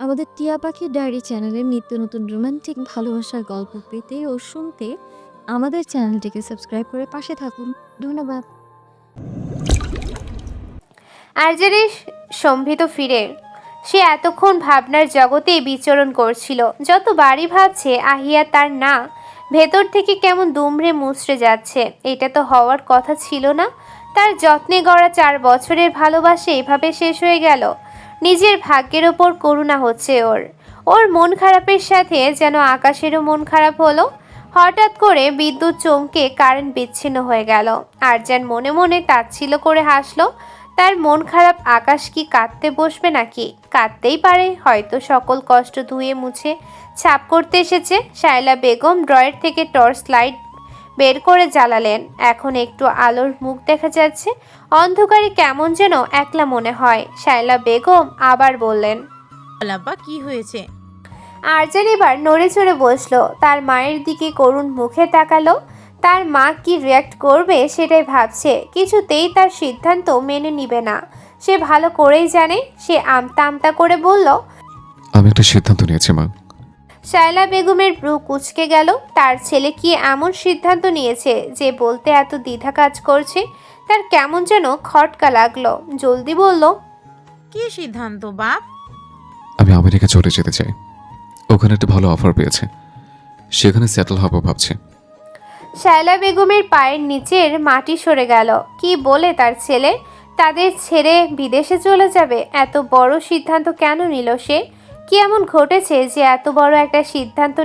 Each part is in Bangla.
আমাদের টিয়া পাখির ডায়েরি চ্যানেলের নিত্য নতুন রোমান্টিক ভালোবাসার গল্প পেতে ও শুনতে আমাদের চ্যানেলটিকে সাবস্ক্রাইব করে পাশে থাকুন। ধন্যবাদ। আরজানের সম্ভিত ফিরে সে এতক্ষণ ভাবনার জগতেই বিচরণ করছিল। যত বাড়ি ভাবছে আহিয়া তার না, ভেতর থেকে কেমন দুমড়ে মুচড়ে যাচ্ছে। এটা তো হওয়ার কথা ছিল না। তার যত্নে গড়া 4 বছরের ভালোবাসা এভাবে শেষ হয়ে গেল। নিজের ভাগ্যের ওপর করুণা হচ্ছে ওর। ওর মন খারাপের সাথে যেন আকাশেরও মন খারাপ হলো। হঠাৎ করে বিদ্যুৎ চমকে কারেন্ট বিচ্ছিন্ন হয়ে গেল। আরজান মনে মনে তাচ্ছিল্য করে হাসলো। তার মন খারাপ আকাশ কি কাঁদতে বসবে নাকি? কাঁদতেই পারে, হয়তো সকল কষ্ট ধুয়ে মুছে ছাপ করতে এসেছে। শায়লা বেগম ড্রয়ার থেকে টর্চ লাইট বের করে জ্বালালেন। এখন একটু আলোর মুখ দেখা যাচ্ছে। অন্ধকারে কেমন যেন একলা মনে হয়। শায়লা বেগম আবার বললেন, আব্বা কি হয়েছে? আরজান এবার নড়ে চড়ে বসলো। তার মায়ের দিকে করুণ মুখে তাকালো। তার মা কি রিয়াক্ট করবে সেটাই ভাবছে। কিছুতেই তার সিদ্ধান্ত মেনে নিবে না, সে ভালো করেই জানে। সে আমতা আমতা করে বলল, আমি একটা সিদ্ধান্ত নিয়েছি মা। শায়লা বেগমের ব্রু কুঁচকে গেল। তার ছেলে কি এমন সিদ্ধান্ত নিয়েছে যে বলতে এত দ্বিধা কাজ করছে? তার কেমন যেন খটকা লাগলো। জলদি বলল, কি সিদ্ধান্ত বাপ? আমি আমেরিকা চলে যেতে চাই। ওখানে একটা ভালো অফার পেয়েছে, সেখানে সেটেল হবো ভাবছি। শায়লা বেগমের পায়ের নিচের মাটি সরে গেল। কি বলে তার ছেলে? তাদের ছেড়ে বিদেশে চলে যাবে? এত বড় সিদ্ধান্ত কেন নিল সে? কি এমন ঘটেছে যে এত বড় একটা সিদ্ধান্ত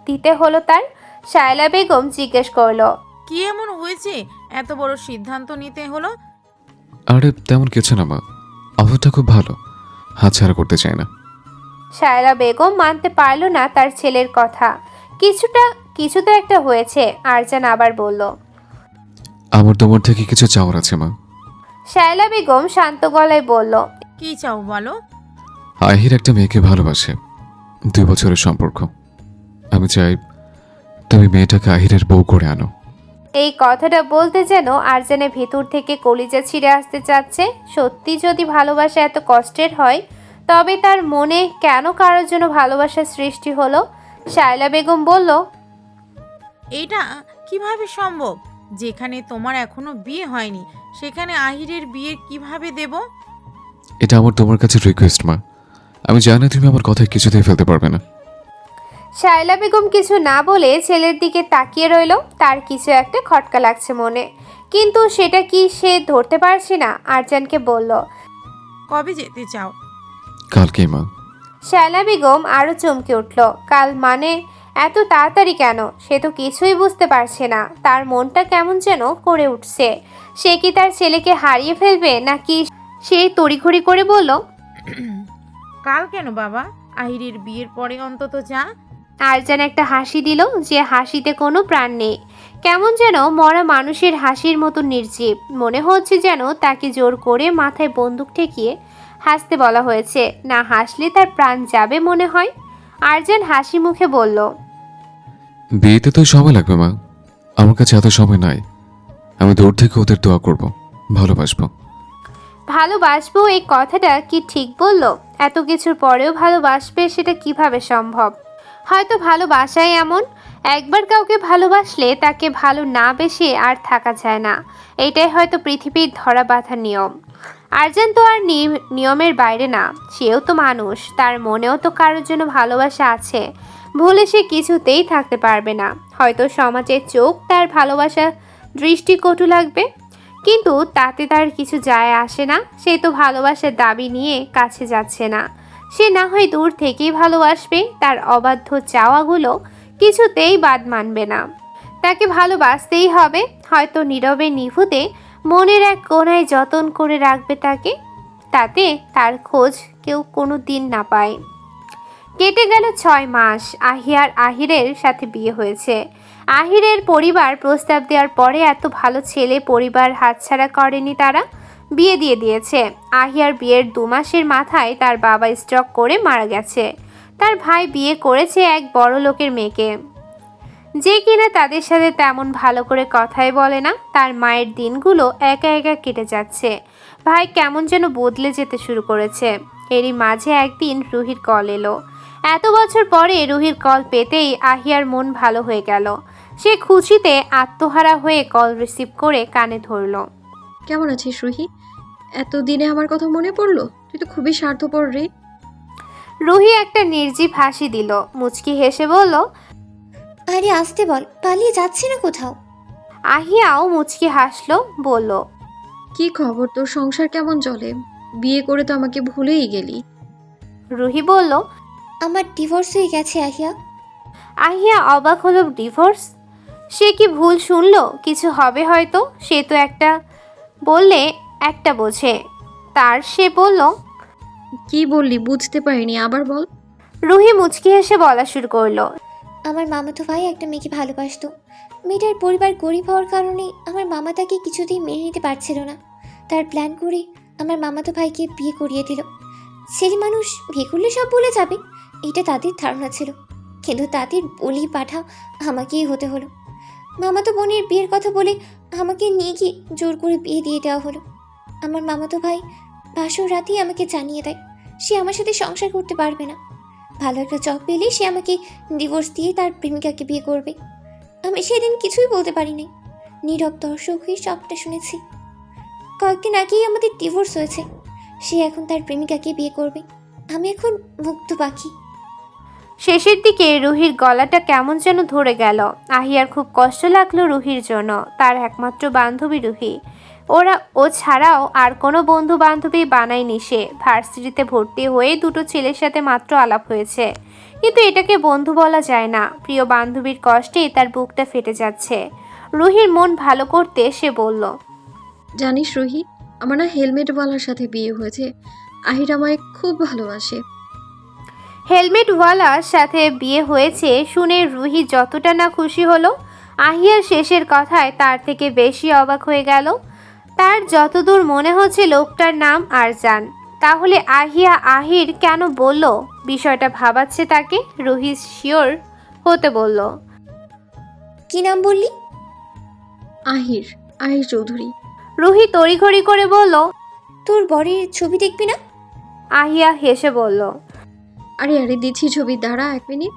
দিতে হলো তার? শায়লা বেগম জিজ্ঞেস করলো, কি এমন হয়েছে এত বড় সিদ্ধান্ত নিতে হলো? আরে তেমন কিছু না মা, অফারটা খুব ভালো, হাতছাড়া করতে চাই না। শায়লা বেগম মানতে পারল না তার ছেলের কথা। কিছু তো একটা হয়েছে। আরজান আবার বলল, আমার তোমার থেকে কিছু চাওয়ার আছে মা। শায়লা বেগম শান্ত গলায় বলল, কি চাও বলো? আহির একটা মেয়েকে ভালোবাসে, 2 বছরের সম্পর্ক। আমি চাই তুমি মেয়েটাকে আহিরের বউ করে আনো। এই কথাটা বলতে যেন আরজানের ভিতর থেকে কলিজা ছিঁড়ে আসতে চাচ্ছে। সত্যি যদি ভালোবাসা এত কষ্টের হয়, তবে তার মনে কেন কারোর জন্য ভালোবাসার সৃষ্টি হলো? শায়লা বেগম বলল, এটা কিভাবে সম্ভব? যেখানে তোমার এখনো বিয়ে হয়নি সেখানে আহিরের বিয়ে কিভাবে দেব? এটা আমার তোমার কাছে রিকোয়েস্ট মা। আমি জানি তুমি আমার কথায় কিছুতেই ফেলতে পারবে না। শায়লা বেগম কিছু না বলে ছেলের দিকে তাকিয়ে রইল। তার কিছু একটা খটকা লাগছে মনে, কিন্তু সেটা কি সে ধরতে পারছে না। আরজানকে বলল, কবে যেতে চাও? কালকে মা। শায়লা বেগম আরো চমকে উঠল। কাল মানে এত তাড়াতাড়ি কেন? সে তো কিছুই বুঝতে পারছে না। তার মনটা কেমন যেন করে উঠছে। সে কি তার ছেলেকে হারিয়ে ফেলবে নাকি? সে তড়িঘড়ি করে বলল, কাল কেন বাবা? আহিরের বিয়ের পরে অন্তত যা। আরজান একটা হাসি দিল, যে হাসিতে কোনো প্রাণ নেই। কেমন যেন মরা মানুষের হাসির মতো নির্জীব। মনে হচ্ছে যেন তাকে জোর করে মাথায় বন্দুক ঠেকিয়ে হাসতে বলা হয়েছে। না হাসলে তার প্রাণ যাবে মনে হয়। আরজান হাসি মুখে বলল, বিয়েতে তো সময় লাগবে মা, আমার কাছে এত সময় নাই। আমি দূর থেকে ওদের দোয়া করব, ভালোবাসবো। ভালোবাসবো এই কথাটা কি ঠিক বলল? এত কিছুর পরেও ভালোবাসবে, সেটা কিভাবে সম্ভব? হয়তো ভালোবাসাই এমন, একবার কাউকে ভালোবাসলে তাকে ভালো না বেশে আর থাকা যায় না। এটাই হয়তো পৃথিবীর ধরা বাঁধা নিয়ম। আরজান তো আর নিয়মের বাইরে না। সেও তো মানুষ, তার মনেও তো কারোর জন্য ভালোবাসা আছে। ভুলে সে কিছুতেই থাকতে পারবে না। হয়তো সমাজের চোখ তার ভালোবাসা দৃষ্টিকটু লাগবে, কিন্তু তাতে তার কিছু যায় আসে না। সে তো ভালোবাসার দাবি নিয়ে কাছে যাচ্ছে না। সে না হয় দূর থেকেই ভালোবাসবে, তার অবাধ্য চাওয়াগুলো কিছুতেই বাদ মানবে না। তাকে ভালোবাসতেই হবে, হয়তো নীরবে নিভৃতে মনের এক কোণায় যতন করে রাখবে তাকে, তাতে তার খোঁজ কেউ কোনো দিন না পায়। কেটে গেল 6 মাস। আহিয়ার আহিরের সাথে বিয়ে হয়েছে। আহিরের পরিবার প্রস্তাব দেওয়ার পরে এত ভালো ছেলে পরিবার হাতছাড়া করেনি তারা, বিয়ে দিয়ে দিয়েছে। আহিয়ার বিয়ের 2 মাসের মাথায় তার বাবা স্ট্রোক করে মারা গেছে। তার ভাই বিয়ে করেছে এক বড় লোকের মেয়েকে, যে কিনা তাদের সাথে তেমন ভালো করে কথাই বলে না। তার মায়ের দিনগুলো একা একা কেটে যাচ্ছে। ভাই কেমন যেন বদলে যেতে শুরু করেছে। এরই মাঝে একদিন রুহির কল এলো। এত বছর পরে রুহির কল পেতেই আহিয়ার মন ভালো হয়ে গেল। সে খুশিতে আত্মহারা হয়ে কল রিসিভ করে কানে ধরল। কেমন আছিস রুহি? এতদিনে আমার কথা মনে পড়লো? তুই তো খুবই স্বার্থপর রে। রুহি একটা নির্জীব হাসি দিল, মুচকি হেসে বলল। আরে আসতে বল, পালিয়ে যাচ্ছি না কোথাও। আহিয়াও মুচকি হাসলো, বলল। কি খবর তোর? সংসার কেমন চলে? বিয়ে করে তো আমাকে ভুলেই গেলি। রুহি বলল। আমার ডিভোর্স হয়ে গেছে আহিয়া। আহিয়া অবাক হলো, ডিভোর্স? সে কি ভুল শুনলো? কিছু হবে হয়তো। সে তো একটা বললে একটা বোঝে। সে বলল। কি বললি? বুঝতে পারিনি, আবার বল। রুহি মুচকি হেসে বলা শুরু করলো। আমার মামাতো ভাই একটা মেয়েকে ভালোবাসতো। মেয়েটার পরিবার গরিব হওয়ার কারণে আমার মামা তাকে কিছুতেই মেনে নিতে পারছিল না। তার প্ল্যান করে আমার মামাতো ভাইকে বিয়ে করিয়ে দিল। ছেলে মানুষ বিয়ে করলে সব বলে যাবে, এটা তাদের ধারণা ছিল। কিন্তু তাদের বলি পাঠা আমাকেই হতে হলো। মামাতো বোনের বিয়ের কথা বলে আমাকে নিয়ে গিয়ে জোর করে বিয়ে দিয়ে দেওয়া হলো। আমার মামাতো ভাই বাসর রাতেই আমাকে জানিয়ে দেয় সে আমার সাথে সংসার করতে পারবে না। ভালো একটা জব পেলে সে আমাকে ডিভোর্স দিয়ে তার প্রেমিকাকে বিয়ে করবে। আমি সেদিন কিছুই বলতে পারিনি, নীরব দর্শক হয়ে সবটা শুনেছি। কয়েকদিন আগেই আমাদের ডিভোর্স হয়েছে। সে এখন তার প্রেমিকাকে বিয়ে করবে। আমি এখন মুক্ত পাখি। শেষের দিকে রুহির গলাটা কেমন যেন ধরে গেল। আহিয়ার খুব কষ্ট লাগলো রুহির জন্য। তার একমাত্র বান্ধবী রুহি। ও ছাড়াও আর কোনো বন্ধু বান্ধবী বানায়নি সে। ভার্সিটিতে ভর্তি হয়ে দুটো ছেলের সাথে মাত্র আলাপ হয়েছে, কিন্তু এটাকে বন্ধু বলা যায় না। প্রিয় বান্ধবীর কষ্টে তার বুকটা ফেটে যাচ্ছে। রুহির মন ভালো করতে সে বলল। জানিস রুহি, আমার না হেলমেটওয়ালার সাথে বিয়ে হয়েছে। আহির আমায় খুব ভালোবাসে। হেলমেটওয়ালার সাথে বিয়ে হয়েছে শুনে রুহি যতটা না খুশি হলো, আহিয়ার শেষের কথায় তার থেকে বেশি অবাক হয়ে গেল। তার যতদূর মনে হচ্ছে লোকটার নাম আরজান। তাহলে আহিয়া আহির কেন বলল? বিষয়টা ভাবাচ্ছে তাকে। রুহি শিওর হতে বলল। কি নাম বললি? আহির, আহির চৌধুরী। রুহি তড়িঘড়ি করে বলল। তোর বরের ছবি দেখবি না? আহিয়া হেসে বলল। আরে আরে দিচ্ছি ছবি, দাঁড়া 1 মিনিট।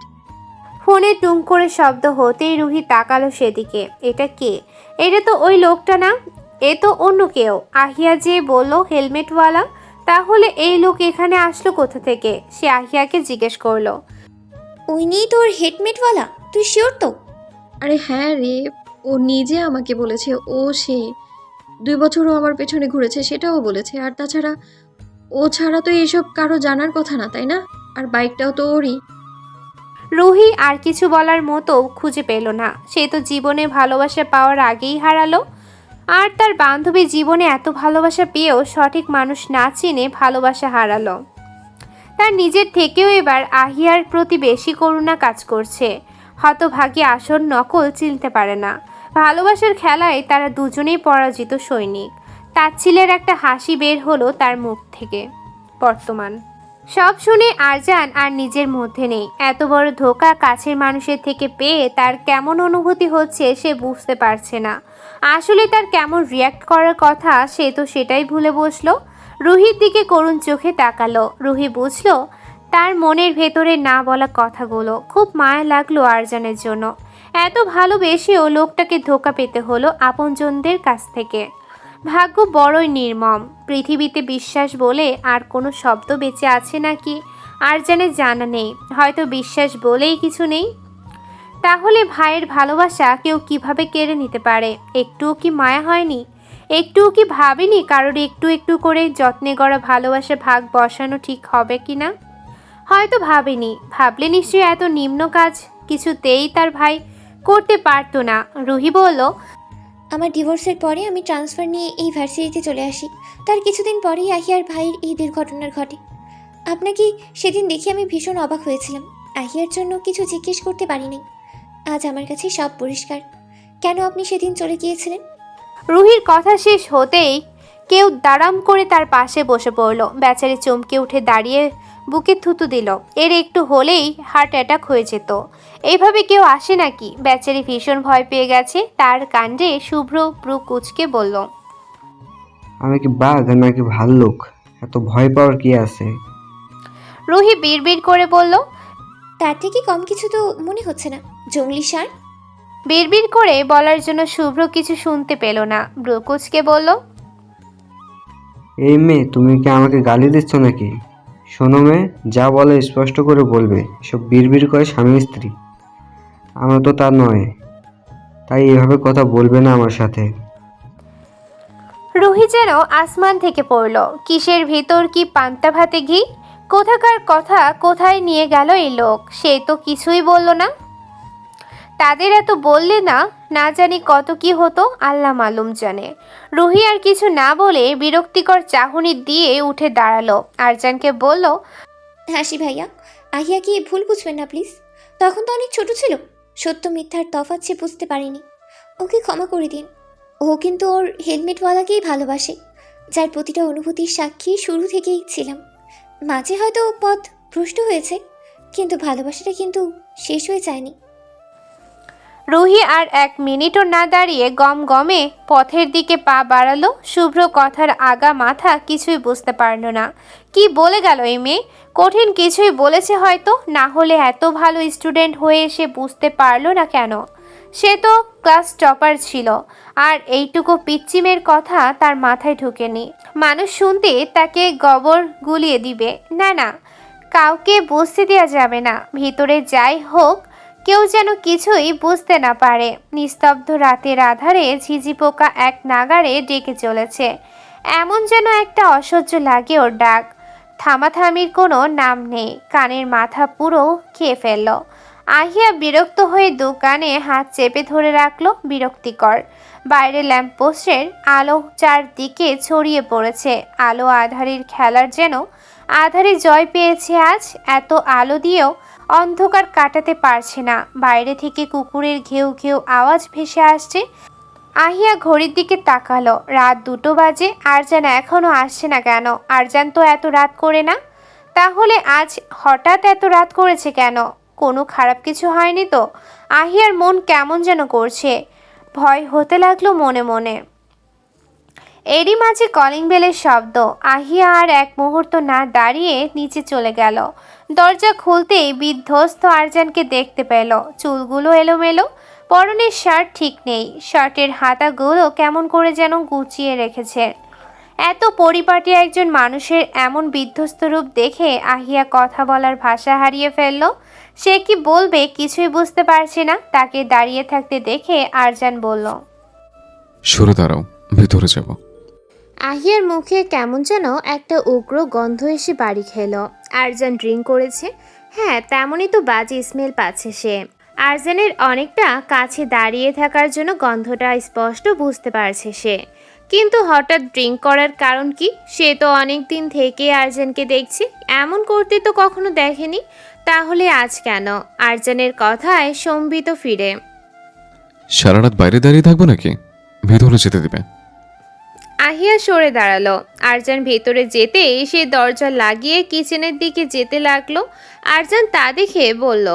ফোনে টুং করে শব্দ হতেই রুহি তাকালো সেদিকে। এটা কে? এটা তো ওই লোকটা না, এ তো অন্য কেউ। আহিয়া যে বলল হেলমেটওয়ালা, তাহলে এই লোক এখানে আসলো কোথা থেকে? সে আহিয়াকে জিজ্ঞেস করলো। ওই নিয়েই তোর হেডমেটওয়ালা? তুই শিওর তো? আরে হ্যাঁ রে, ও নিজে আমাকে বলেছে। ও সে 2 বছরও আমার পেছনে ঘুরেছে, সেটাও বলেছে। আর তাছাড়া ও ছাড়া তো এসব কারো জানার কথা না, তাই না? আর বাইকটাও তো ওরই। রুহি আর কিছু বলার মতো খুঁজে পেল না। সে তো জীবনে ভালোবাসা পাওয়ার আগেই হারালো। আর তার বান্ধবী জীবনে এত ভালোবাসা পেয়েও সঠিক মানুষ না চিনে ভালোবাসা হারালো। তার নিজের থেকেও এবার আহিয়ার প্রতি বেশি করুণা কাজ করছে। হতভাগী আসল নকল চিনতে পারে না। ভালোবাসার খেলায় তারা দুজনেই পরাজিত সৈনিক। তাচ্ছিলের একটা হাসি বের হলো তার মুখ থেকে। বর্তমান সব শুনে আরজান আর নিজের মধ্যে নেই। এত বড় ধোঁকা কাছের মানুষের থেকে পেয়ে তার কেমন অনুভূতি হচ্ছে সে বুঝতে পারছে না। আসলে তার কেমন রিয়াক্ট করার কথা সে তো সেটাই ভুলে বসলো। রুহির দিকে করুণ চোখে তাকালো। রুহি বুঝলো তার মনের ভেতরে না বলা কথাগুলো। খুব মায়া লাগলো আরজানের জন্য। এত ভালোবেসেও লোকটাকে ধোঁকা পেতে হলো আপনজনদের কাছ থেকে। ভাগ্য বড়ই নির্মম। পৃথিবীতে বিশ্বাস বলে আর কোনো শব্দ বেঁচে আছে নাকি আরজানের জানা নেই। হয়তো বিশ্বাস বলেই কিছু নেই। তাহলে ভাইয়ের ভালোবাসা কেউ কিভাবে কেড়ে নিতে পারে? একটুও কি মায়া হয়নি? একটুও কি ভাবেনি কারোর একটু একটু করে যত্নে গড়া ভালোবাসা ভাগ বসানো ঠিক হবে কি না? হয়তো ভাবেনি। ভাবলে নিশ্চয়ই এত নিম্ন কাজ কিছুতেই তার ভাই করতে পারতো না। রুহি বলল। আমার ডিভোর্সের পরে আমি ট্রান্সফার নিয়ে এই ভার্সিটিতে চলে আসি। তার কিছুদিন পরেই আহিয়ার ভাইয়ের এই দুর্ঘটনার ঘটে। আপনাকে সেদিন দেখে আমি ভীষণ অবাক হয়েছিলাম। আহিয়ার জন্য কিছু জিজ্ঞেস করতে পারিনি। আজ আমার কাছে সব পরিষ্কার। কেন আপনি সেদিন চলে গিয়েছিলেন? রুহির কথা শেষ হতেই কেউ দাঁড়াম করে তার পাশে বসে পড়ল। বেচারি চমকে উঠে দাঁড়িয়ে বুকে থুতু দিল। এর একটু হলেই হার্ট অ্যাটাক হয়ে যেত। এইভাবে কেউ আসে নাকি? বেচারি ভীষণ ভয় পেয়ে গেছে। তার কাণ্ডে শুভ্র ব্রু কুচকে বলল। আমি কি বাঘ নাকি ভাল্লুক? এত ভয় পাওয়ার কি আছে? রুহি বিড়বিড় করে বলল। তার থেকে কম কিছু তো মনে হচ্ছে না। জঙ্গলি সার। বিড়বিড় করে বলার জন্য শুভ্র কিছু শুনতে পেল না, ব্রুকুচকে বলল। এই মেয়ে, তুমি কি আমাকে গালি দিচ্ছ নাকি? শোনো মেয়ে, যা বলে স্পষ্ট করে বলবে। এসব বিড়বিড় করে স্বামী স্ত্রী, আমরা তো তা নয়, তাই এভাবে কথা বলবে না আমার সাথে। রুহি যেন আসমান থেকে পড়ল। কিসের ভিতর কি পান্তা ভাতে ঘি? কোথাকার কথা কোথায় নিয়ে গেল এই লোক? সে তো কিছুই বলল না। তাদের এত বললে না, না জানি কত কি হতো, আল্লাহ মালুম জানে। রুহি আর কিছু না বলে বিরক্তিকর চাহনি দিয়ে উঠে দাঁড়ালো। আরজানকে বলল। হাসি ভাইয়া, আহিয়াকে ভুল বুঝবেন না প্লিজ। তখন তো অনেক ছোট ছিল, সত্য মিথ্যার তফাৎ সে বুঝতে পারেনি। ওকে ক্ষমা করে দিন। ও কিন্তু ওর হেলমেটওয়ালাকেই ভালোবাসে, যার প্রতিটা অনুভূতির সাক্ষী শুরু থেকেই ছিলাম। মাঝে হয়তো পথ ভ্রষ্ট হয়েছে, কিন্তু ভালোবাসাটা কিন্তু শেষ হয়ে যায়নি। রুহি আর 1 মিনিটও না দাঁড়িয়ে গমে পথের দিকে পা বাড়ালো। শুভ্র কথার আগা মাথা কিছুই বুঝতে পারল না। কি বলে গেল এই মেয়ে? কঠিন কিছুই বলেছে হয়তো, না হলে এত ভালো স্টুডেন্ট হয়ে সে বুঝতে পারলো না কেন? সে তো ক্লাস টপার ছিল, আর এইটুকু পিচ্চিমের কথা তার মাথায় ঢুকেনি। মানুষ শুনতে তাকে গবর গুলিয়ে দিবে। না না, কাউকে বুঝতে দেওয়া যাবে না। ভিতরে যাই হোক, কেউ যেন কিছুই বুঝতে না পারে। নিস্তব্ধ রাতের আধারে ঝিঝি পোকা এক নাগাড়ে ডেকে চলেছে। এমন যেন একটা অসহ্য লাগে ওর ডাক। থামাথামির কোনো নাম নেই। কানের মাথা পুরো খেয়ে ফেলল। আহিয়া বিরক্ত হয়ে দোকানে হাত চেপে ধরে রাখলো। বিরক্তিকর। বাইরে ল্যাম্পপোস্টের আলো চারদিকে ছড়িয়ে পড়েছে। আলো আধারের খেলার যেন আধারে জয় পেয়েছে আজ। এত আলো দিয়েও অন্ধকার কাটাতে পারছে না। বাইরে থেকে কুকুরের ঘেউ ঘেউ আওয়াজ ভেসে আসছে। আহিয়া ঘড়ির দিকে তাকালো। রাত 2টো বাজে। আরজান এখনো আসছে না কেন? আরজান তো এত রাত করে না। তাহলে আজ হঠাৎ এত রাত করেছে কেন? কোনো খারাপ কিছু হয়নি তো? আহিয়ার মন কেমন যেন করছে। ভয় হতে লাগলো মনে মনে। এরই মাঝে কলিং বেলের শব্দ। আহিয়া আর 1 মুহূর্ত না দাঁড়িয়ে নিচে চলে গেল। দরজা খুলতেই বিধ্বস্ত আরজানকে দেখতে পেল। চুলগুলো এলোমেলো, পরনের শার্ট ঠিক নেই, শার্টের হাতাগুলো কেমন করে যেন গুছিয়ে রেখেছে। এত পরিপাটি একজন মানুষের এমন বিধ্বস্ত রূপ দেখে আহিয়া কথা বলার ভাষা হারিয়ে ফেলল। সে কি বলবে কিছুই বুঝতে পারছে না। তাকে দাঁড়িয়ে থাকতে দেখে আরজান বলল। সরে দাঁড়াও, ভেতরে যাব। আহিয়ার মুখে কেমন যেন একটা উগ্র গন্ধ এসে বাড়ি খেলো। আরজান ড্রিঙ্ক করেছে, হ্যাঁ তেমনই তো বাজে স্মেল পাচ্ছে সে। আরজানের অনেকটা কাছে দাঁড়িয়ে থাকার জন্য গন্ধটা স্পষ্ট বুঝতে পারছে সে। কিন্তু হঠাৎ ড্রিঙ্ক করার কারণ কি? সে তো অনেক দিন থেকে আরজানকে দেখছে, এমন করতে তো কখনো দেখেনি। তাহলে আজ কেন? আরজানের কথায় সম্বিত ফিরে। সারা রাত বাইরে দাঁড়িয়ে থাকবো নাকি? ভেতরে যেতে দিবে? আহিয়া সরে দাঁড়ালো। আরজান ভেতরে যেতেই সে দরজা লাগিয়ে কিচেনের দিকে যেতে লাগলো। আরজান তা দেখে বলল।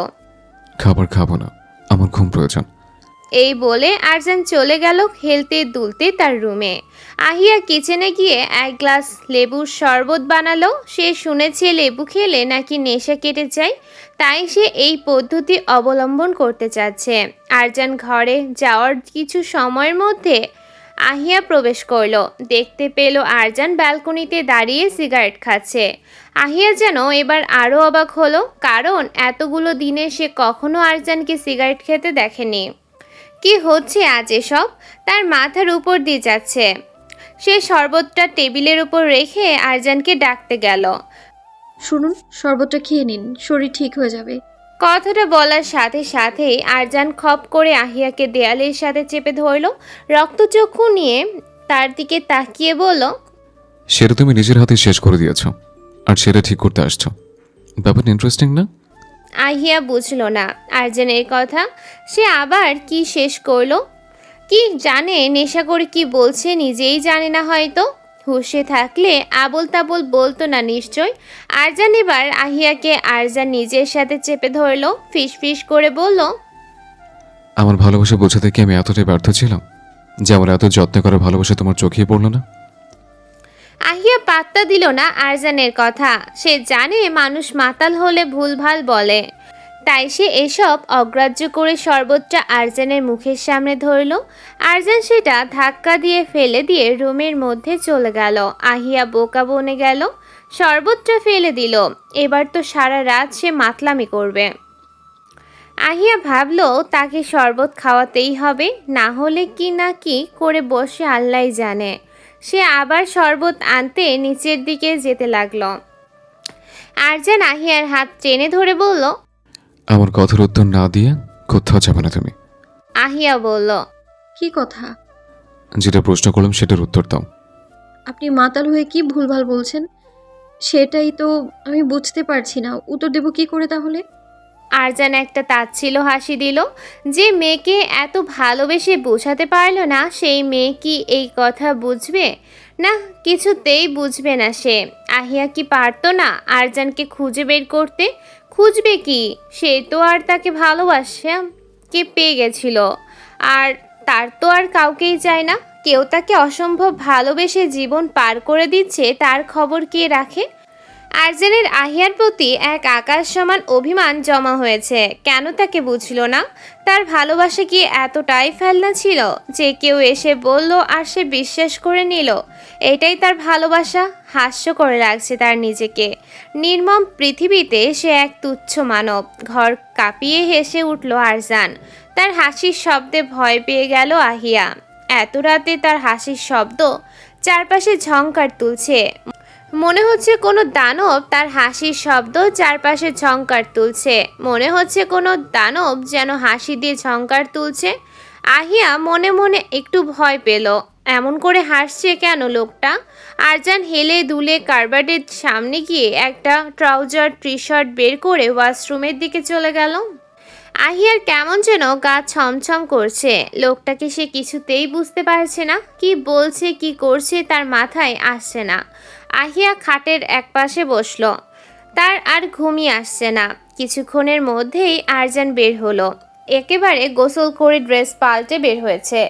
খাবার খাবো না, আমার ঘুম প্রয়োজন। এই বলে আরজান চলে গেল হেলতে দুলতে তার রুমে। আহিয়া কিচেনে গিয়ে 1 গ্লাস লেবুর শরবত বানালো। সে শুনেছে লেবু খেলে নাকি নেশা কেটে যায়, তাই সে এই পদ্ধতি অবলম্বন করতে চাচ্ছে। আরজান ঘরে যাওয়ার কিছু সময়ের মধ্যে আহিয়া প্রবেশ করলো। দেখতে পেল আরজান ব্যালকনিতে দাঁড়িয়ে সিগারেট খাচ্ছে। আহিয়া যেন এবার আরও অবাক হলো, কারণ এতগুলো দিনে সে কখনো আরজানকে সিগারেট খেতে দেখেনি। কি হচ্ছে আজ এসব? তার মাথার উপর দিয়ে যাচ্ছে। সে শরবতটা টেবিলের উপর রেখে আরজানকে ডাকতে গেল। শুনুন, শরবতটা খেয়ে নিন, শরীর ঠিক হয়ে যাবে। কথাটা বলার সাথে সাথেই আরজান খপ করে আহিয়াকে দেয়ালের সাথে চেপে ধরল। রক্তচক্ষু নিয়ে তার দিকে তাকিয়ে বলল। সেটা তুমি নিজের হাতে শেষ করে দিয়েছ, আর সেটা ঠিক করতে আসছো। ব্যাপারটা ইন্টারেস্টিং না? আহিয়া বুঝল না আরজানের কথা। সে আবার কি শেষ করলো? কি জানে নেশা করে কি বলছে নিজেই জানে না হয়তো। হুঁশে থাকলে আবল তাবল বলতো না নিশ্চয়। আরজান এবার আহিয়াকে আরজান নিজের সাথে চেপে ধরলো। ফিস করে বলল। আমার ভালোবাসা বোঝাতে কি আমি এতটাই ব্যর্থ ছিলাম যে আমার এত যত্ন করা ভালোবাসা তোমার চোখেই পড়লো না? আহিয়া পাত্তা দিল না আরজানের কথা। সে জানে মানুষ মাতাল হলে ভুলভাল বলে, তাই সে এসব অগ্রাহ্য করে শরবতটা আরজানের মুখের সামনে ধরল। আরজান সেটা ধাক্কা দিয়ে ফেলে দিয়ে রুমের মধ্যে চলে গেল। আহিয়া বোকা বনে গেল, শরবতটা ফেলে দিল। এবার তো সারা রাত সে মাতলামি করবে। আহিয়া ভাবলো তাকে শরবত খাওয়াতেই হবে, না হলে কি না কি করে বসে আল্লাহই জানে। সে আবার শরবত আনতে নিচের দিকে যেতে লাগলো। আরজান আহিয়ার হাত টেনে ধরে বলল, আমার কথার উত্তর না দিয়ে কোথাও যাবে না তুমি। আহিয়া বলল, কি কথা? যেটা প্রশ্ন করলাম সেটার উত্তর দাও। আপনি মাতাল হয়ে কি ভুলভাল বলছেন? সেটাই তো আমি বুঝতে পারছি না। উত্তর দেব কি করে তাহলে? আরজান একটা তাচ্ছিল্য হাসি দিল। যে মেয়েকে এত ভালোবেসে বোঝাতে পারল না, সেই মেয়ে কি এই কথা বুঝবে? না, কিছুতেই বুঝবে না সে। আহিয়া কি পারতো না আরজানকে খুঁজে বের করতে? খুঁজবে কি? সে তো আর তাকে ভালোবাসে কে পেয়ে গেছিল, আর তার তো আর কাউকেই চায় না। কেউ তাকে অসম্ভব ভালোবেসে জীবন পার করে দিচ্ছে, তার খবর কে রাখে? আরজানের আহিয়ার প্রতি এক আকাশ সমান অভিমান জমা হয়েছে। কেন তাকে বুঝল না? তার ভালোবাসা কি এতটাই ফেলনা ছিল যে কেউ এসে বলল আর সে বিশ্বাস করে নিল এটাই তার ভালোবাসা? হাস্য করে লাগছে তার নিজেকে। নির্মম পৃথিবীতে সে এক তুচ্ছ মানব। ঘর কাঁপিয়ে হেসে উঠল আরজান। তার হাসির শব্দে ভয় পেয়ে গেল আহিয়া। এত রাতে তার হাসির শব্দ চারপাশে ঝংকার তুলছে। মনে হচ্ছে কোনো দানব তার হাসির শব্দ চারপাশে ঝংকার তুলছে। মনে হচ্ছে কোনো দানব যেন হাসি দিয়ে ঝংকার তুলছে। আহিয়া মনে মনে একটু ভয় পেল। এমন করে হাসছে কেন লোকটা? আরজান হেলে দুলে কার্বারের সামনে গিয়ে একটা ট্রাউজার টি শার্ট বের করে ওয়াশরুমের দিকে চলে গেল। আহিয়ার কেমন যেন গা ছমছম করছে। লোকটাকে সে কিছুতেই বুঝতে পারছে না। কি বলছে কি করছে তার মাথায় আসছে না। আহিয়া খাটের একপাশে বসলো। তার আর ঘুমই আসছে না। কিছুক্ষণের মধ্যেই আরজান বের হলো। একেবারে গোসল করে ড্রেস পাল্টে বের হয়েছে।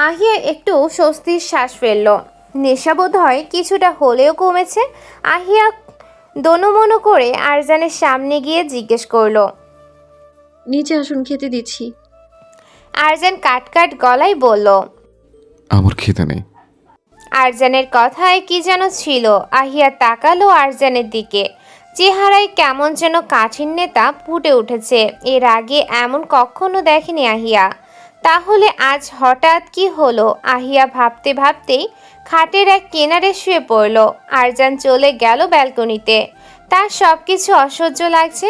আহিয়া একটু স্বস্তির শ্বাস ফেলল। নেশা বোধ হয় কিছুটা হলেও কমেছে। আহিয়া দোনমনো করে আরজানের সামনে গিয়ে জিজ্ঞেস করলো, নিচে আসুন, খেতে দিচ্ছি। আরজান কাট গলায় বলল, আমার খিদে নেই। আরজানের কথায় কি যেন ছিল। আহিয়া তাকালো আরজানের দিকে। চেহারায় কেমন যেন কাঠিন্যতা ফুটে উঠেছে। এর আগে এমন কখনো দেখেনি আহিয়া। তাহলে আজ হঠাৎ কি হলো? আহিয়া ভাবতে ভাবতেই খাটের এক কিনারে শুয়ে পড়ল। আরজান চলে গেল ব্যালকনিতে। তার সব কিছু অসহ্য লাগছে।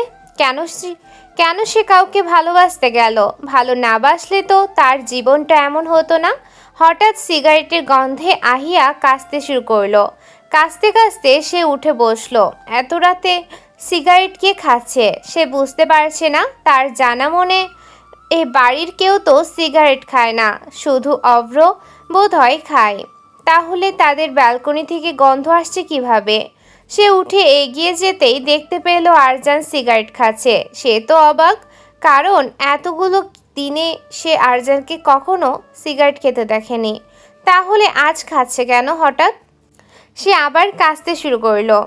কেন সে কাউকে ভালোবাসতে গেল? ভালো না বাসলে তো তার জীবনটা এমন হতো না। হঠাৎ সিগারেটের গন্ধে আহিয়া কাশতে শুরু করলো। কাশতে কাশতে সে উঠে বসলো। এত রাতে সিগারেট কে খাচ্ছে সে বুঝতে পারছে না। তার জানা মনে এ বাড়ির কেউ তো সিগারেট খায় না, শুধু অভ্র বোধহয় খায়। তাহলে তাদের ব্যালকনি থেকে গন্ধ আসছে কিভাবে? সে উঠে এগিয়ে যেতেই দেখতে পেল আরজান সিগারেট খাচ্ছে। সে তো অবাক, কারণ এতগুলো দিনে সে আরজানকে কখনো সিগারেট খেতে দেখেনি। তাহলে আজ খাচ্ছে কেন হঠাৎ? সে আবার কাশতে শুরু করলো।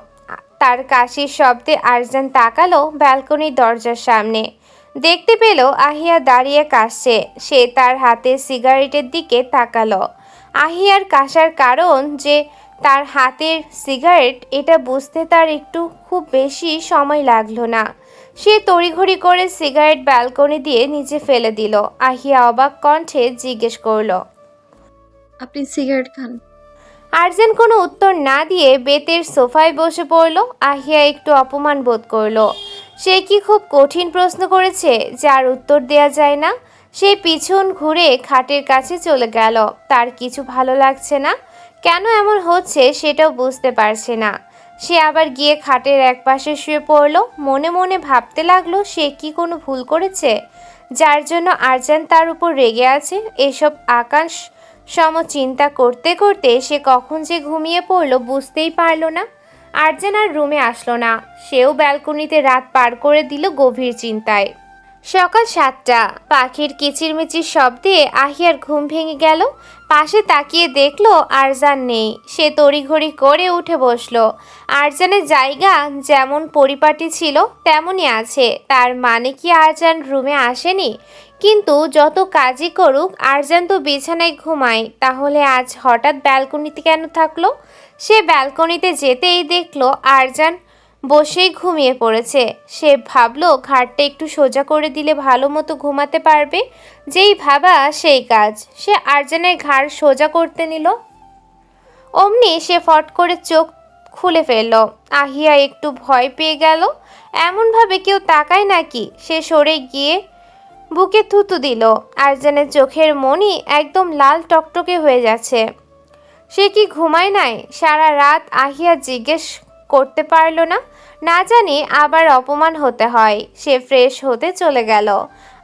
তার কাশির শব্দে আরজান তাকালো ব্যালকনির দরজার সামনে। দেখতে পেল আহিয়া দাঁড়িয়ে কাশছে। সে তার হাতে সিগারেটের দিকে তাকালো। আহিয়ার কাশার কারণ যে তার হাতের সিগারেট, এটা বুঝতে তার একটু খুব বেশি সময় লাগলো না। সে তড়িঘড়ি করে সিগারেট ব্যালকনি দিয়ে নিচে ফেলে দিল। আহিয়া অবাক কণ্ঠে জিজ্ঞেস করলো, আপনি সিগারেট খান? আরজান কোনো উত্তর না দিয়ে বেতের সোফায় বসে পড়ল। আহিয়া একটু অপমান বোধ করলো। সে কি খুব কঠিন প্রশ্ন করেছে যার উত্তর দেয়া যায় না? সে পিছন ঘুরে খাটের কাছে চলে গেল। তার কিছু ভালো লাগছে না। কেন এমন হচ্ছে সেটাও বুঝতে পারছে না। সে আবার গিয়ে খাটের একপাশে শুয়ে পড়ল। মনে মনে ভাবতে লাগলো সে কি কোনো ভুল করেছে যার জন্য আরজান তার উপর রেগে আছে। এসব আকাশ সম চিন্তা করতে করতে সে কখন যে ঘুমিয়ে পড়ল বুঝতেই পারল না। আরজান আর রুমে আসলো না। সেও ব্যালকনিতে রাত পার করে দিল গভীর চিন্তায়। সকাল 7টা। পাখির কিচিরমিচির শব্দে আহিয়ার ঘুম ভেঙে গেল। পাশে তাকিয়ে দেখলো আরজান নেই। সে তড়িঘড়ি করে উঠে বসলো। আরজানের জায়গা যেমন পরিপাটি ছিল তেমনই আছে। তার মানে কি আরজান রুমে আসেনি? কিন্তু যত কাজই করুক আরজান তো বিছানায় ঘুমায়, তাহলে আজ হঠাৎ ব্যালকনিতে কেন থাকলো? সে ব্যালকনিতে যেতেই দেখলো আরজান বসেই ঘুমিয়ে পড়েছে। সে ভাবলো ঘাড়টা একটু সোজা করে দিলে ভালো মতো ঘুমাতে পারবে। যেই ভাবা সেই কাজ। সে আরজানের ঘাড় সোজা করতে নিল। অমনি সে ফট করে চোখ খুলে ফেলল। আহিয়া একটু ভয় পেয়ে গেল। এমনভাবে কেউ তাকায় নাকি? সে সরে গিয়ে বুকে থুতু দিল। আরজানের চোখের মনি একদম লাল টকটকে হয়ে যাচ্ছে। সে কি ঘুমায় নাই সারা রাত? আহিয়া জিজ্ঞেস করতে পারল না। না জানি আবার অপমান হতে হয়। সে ফ্রেশ হতে চলে গেল।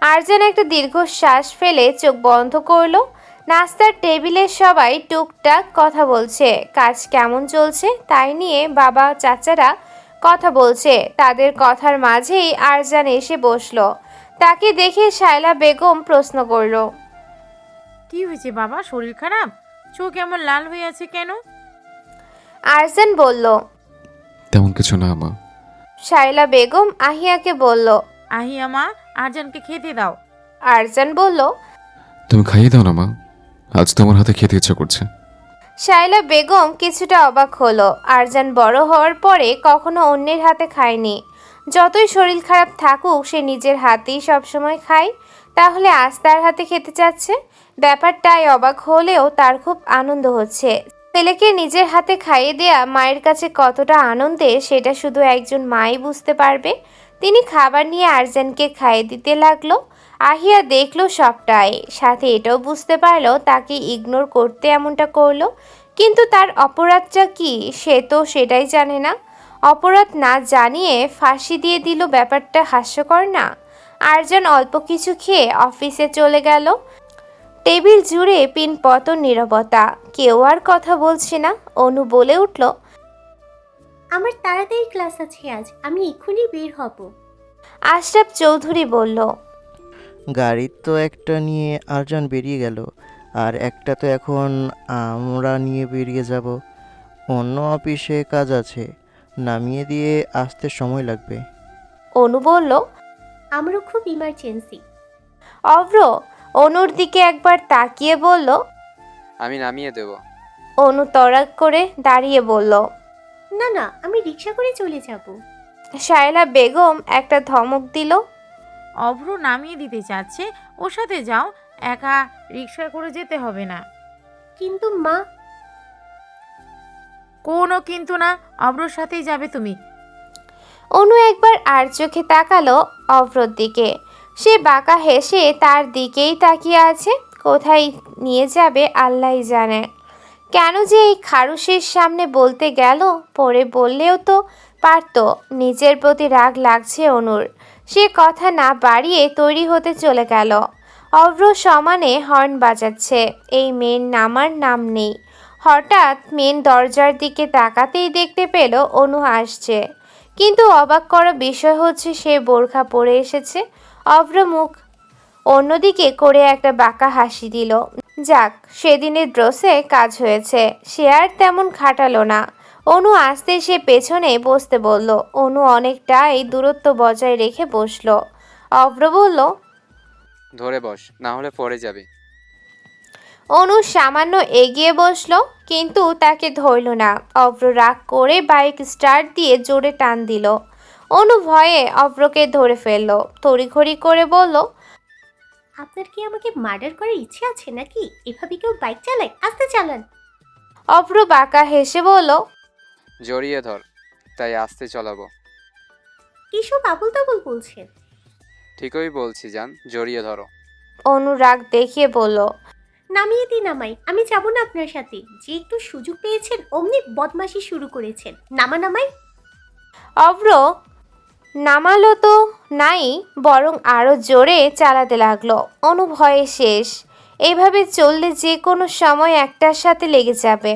আরজান একটা দীর্ঘশ্বাস ফেলে চোখ বন্ধ করলো। নাস্তার টেবিলে সবাই টুকটাক কথা বলছে। কাজ কেমন চলছে তাই নিয়ে বাবা চাচারা কথা বলছে। তাদের কথার মাঝেই আরজান এসে বসলো। তাকে দেখে শায়লা বেগম প্রশ্ন করল, কি হয়েছে বাবা, শরীর খারাপ? চোখ এমন লাল হয়ে আছে কেন? আরজান বলল। তেমন কিছু না মা। শায়লা বেগম আহিয়াকে বলল। আহিয়া মা, আরজানকে খেতে দাও। আরজান বলল। তুমি খাইয়ে দাও না মা, আজ তোমার হাতে খেতে ইচ্ছা করছে। শায়লা বেগম কিছুটা অবাক হলো। আরজান বড় হওয়ার পরে কখনো অন্যের হাতে খায়নি। যতই শরীর খারাপ থাকুক সে নিজের হাতেই সবসময় খায়। তাহলে আজ তার হাতে খেতে চাচ্ছে। ব্যাপারটায় অবাক হলেও তার খুব আনন্দ হচ্ছে। ছেলেকে নিজের হাতে খাইয়ে দেয়া মায়ের কাছে কতটা আনন্দের সেটা শুধু একজন মাই বুঝতে পারবে। তিনি খাবার নিয়ে আরজানকে খাইয়ে দিতে লাগলো। আহিয়া দেখলো সবটাই, সাথে এটাও বুঝতে পারলো তাকে ইগনোর করতে এমনটা করলো। কিন্তু তার অপরাধটা কি সে তো সেটাই জানে না। অপরাধ না জানিয়ে ফাঁসি দিয়ে দিল, ব্যাপারটা হাস্যকর না? আরজান অল্প কিছু খেয়ে অফিসে চলে গেল। টেবিল জুড়ে পিনপতন নীরবতা, কেউ আর কথা বলছে না। অনু বলে উঠল, আমার তাড়াতাড়ি ক্লাস আছে আজ, আমি এক্ষুনি বের হব। আশরাফ চৌধুরী বলল, গাড়ির তো একটা নিয়ে আরজান বেরিয়ে গেল, আর একটা তো এখন আমরা নিয়ে বেরিয়ে যাব। অন্য অফিসে কাজ আছে, নামিয়ে দিয়ে আসতে সময় লাগবে। অনু বলল। আমারও খুব ইমার্জেন্সি। অভ্র অনুর দিকে একবার তাকিয়ে বলল, আমি নামিয়ে দেব। অনু তড়াক করে দাঁড়িয়ে বলল, না না, আমি রিক্সা করে চলে যাব। শায়লা বেগম একটা ধমক দিল। অভ্র নামিয়ে দিতে চাচ্ছে, ওর সাথে যাও, একা রিক্সা করে যেতে হবে না। কিন্তু মা। কোনো কিন্তু না, অভ্রর সাথেই যাবে তুমি। অনু একবার আর চোখে তাকালো অভ্রর দিকে। সে বাঁকা হেসে তার দিকেই তাকিয়ে আছে। কোথায় নিয়ে যাবে আল্লাহই জানে। কেন যে এই খারুশের সামনে বলতে গেল? পরে বললেও তো পারত। নিজের প্রতি রাগ লাগছে অনুর। সে কথা না বাড়িয়ে তৈরি হতে চলে গেল। অভ্র সমানে হর্ন বাজাচ্ছে। এই মেয়ের নামার নাম নেই। হঠাৎ মেন দরজার দিকে তাকাতেই দেখতে পেল অনু আসছে। কিন্তু অবাক করা বিষয় হচ্ছে সে বোরখা পরে এসেছে। অভ্র মুখ অন্যদিকে করে একটা বাঁকা হাসি দিল। যাক, সেদিনের ড্রেসে কাজ হয়েছে। সে আর তেমন খাটালো না। অনু আসতে সে পেছনে বসতে বলল। অনু অনেকটাই দূরত্ব বজায় রেখে বসলো। অভ্র বলল, ধরে বস, না হলে পড়ে যাবে। অনু সামান্য এগিয়ে বসলো, কিন্তু তাকে ধরল না। অভ্র রাগ করে বাইক স্টার্ট দিয়ে জোরে টান দিল। অনু ভয়ে অভ্রকে ধরে ফেললো। তড়িঘড়ি করে বলল, আপনার কি আমাকে মার্ডার করার ইচ্ছে আছে নাকি? এভাবে কেউ বাইক চালায়? আস্তে চালান। অভ্র বাঁকা হেসে বলল, জড়িয়ে ধর, তাই আস্তে চলাবো। কিসব আবল তাবল বলছেন? ঠিকই বলছি জান, জড়িয়ে ধরো। অনু রাগ দেখিয়ে বলল, নামিয়ে দিন আমায়, আমি যাব না আপনার সাথে। যে একটু সুযোগ পেয়েছেন অমনি বদমাশি শুরু করেছেন। নামাই। অভ্র নামালো তো নাই, বরং আরো জোরে চালাতে লাগলো। অনু ভয়ে শেষ। এইভাবে চললে যে কোনো সময় একটার সাথে লেগে যাবে।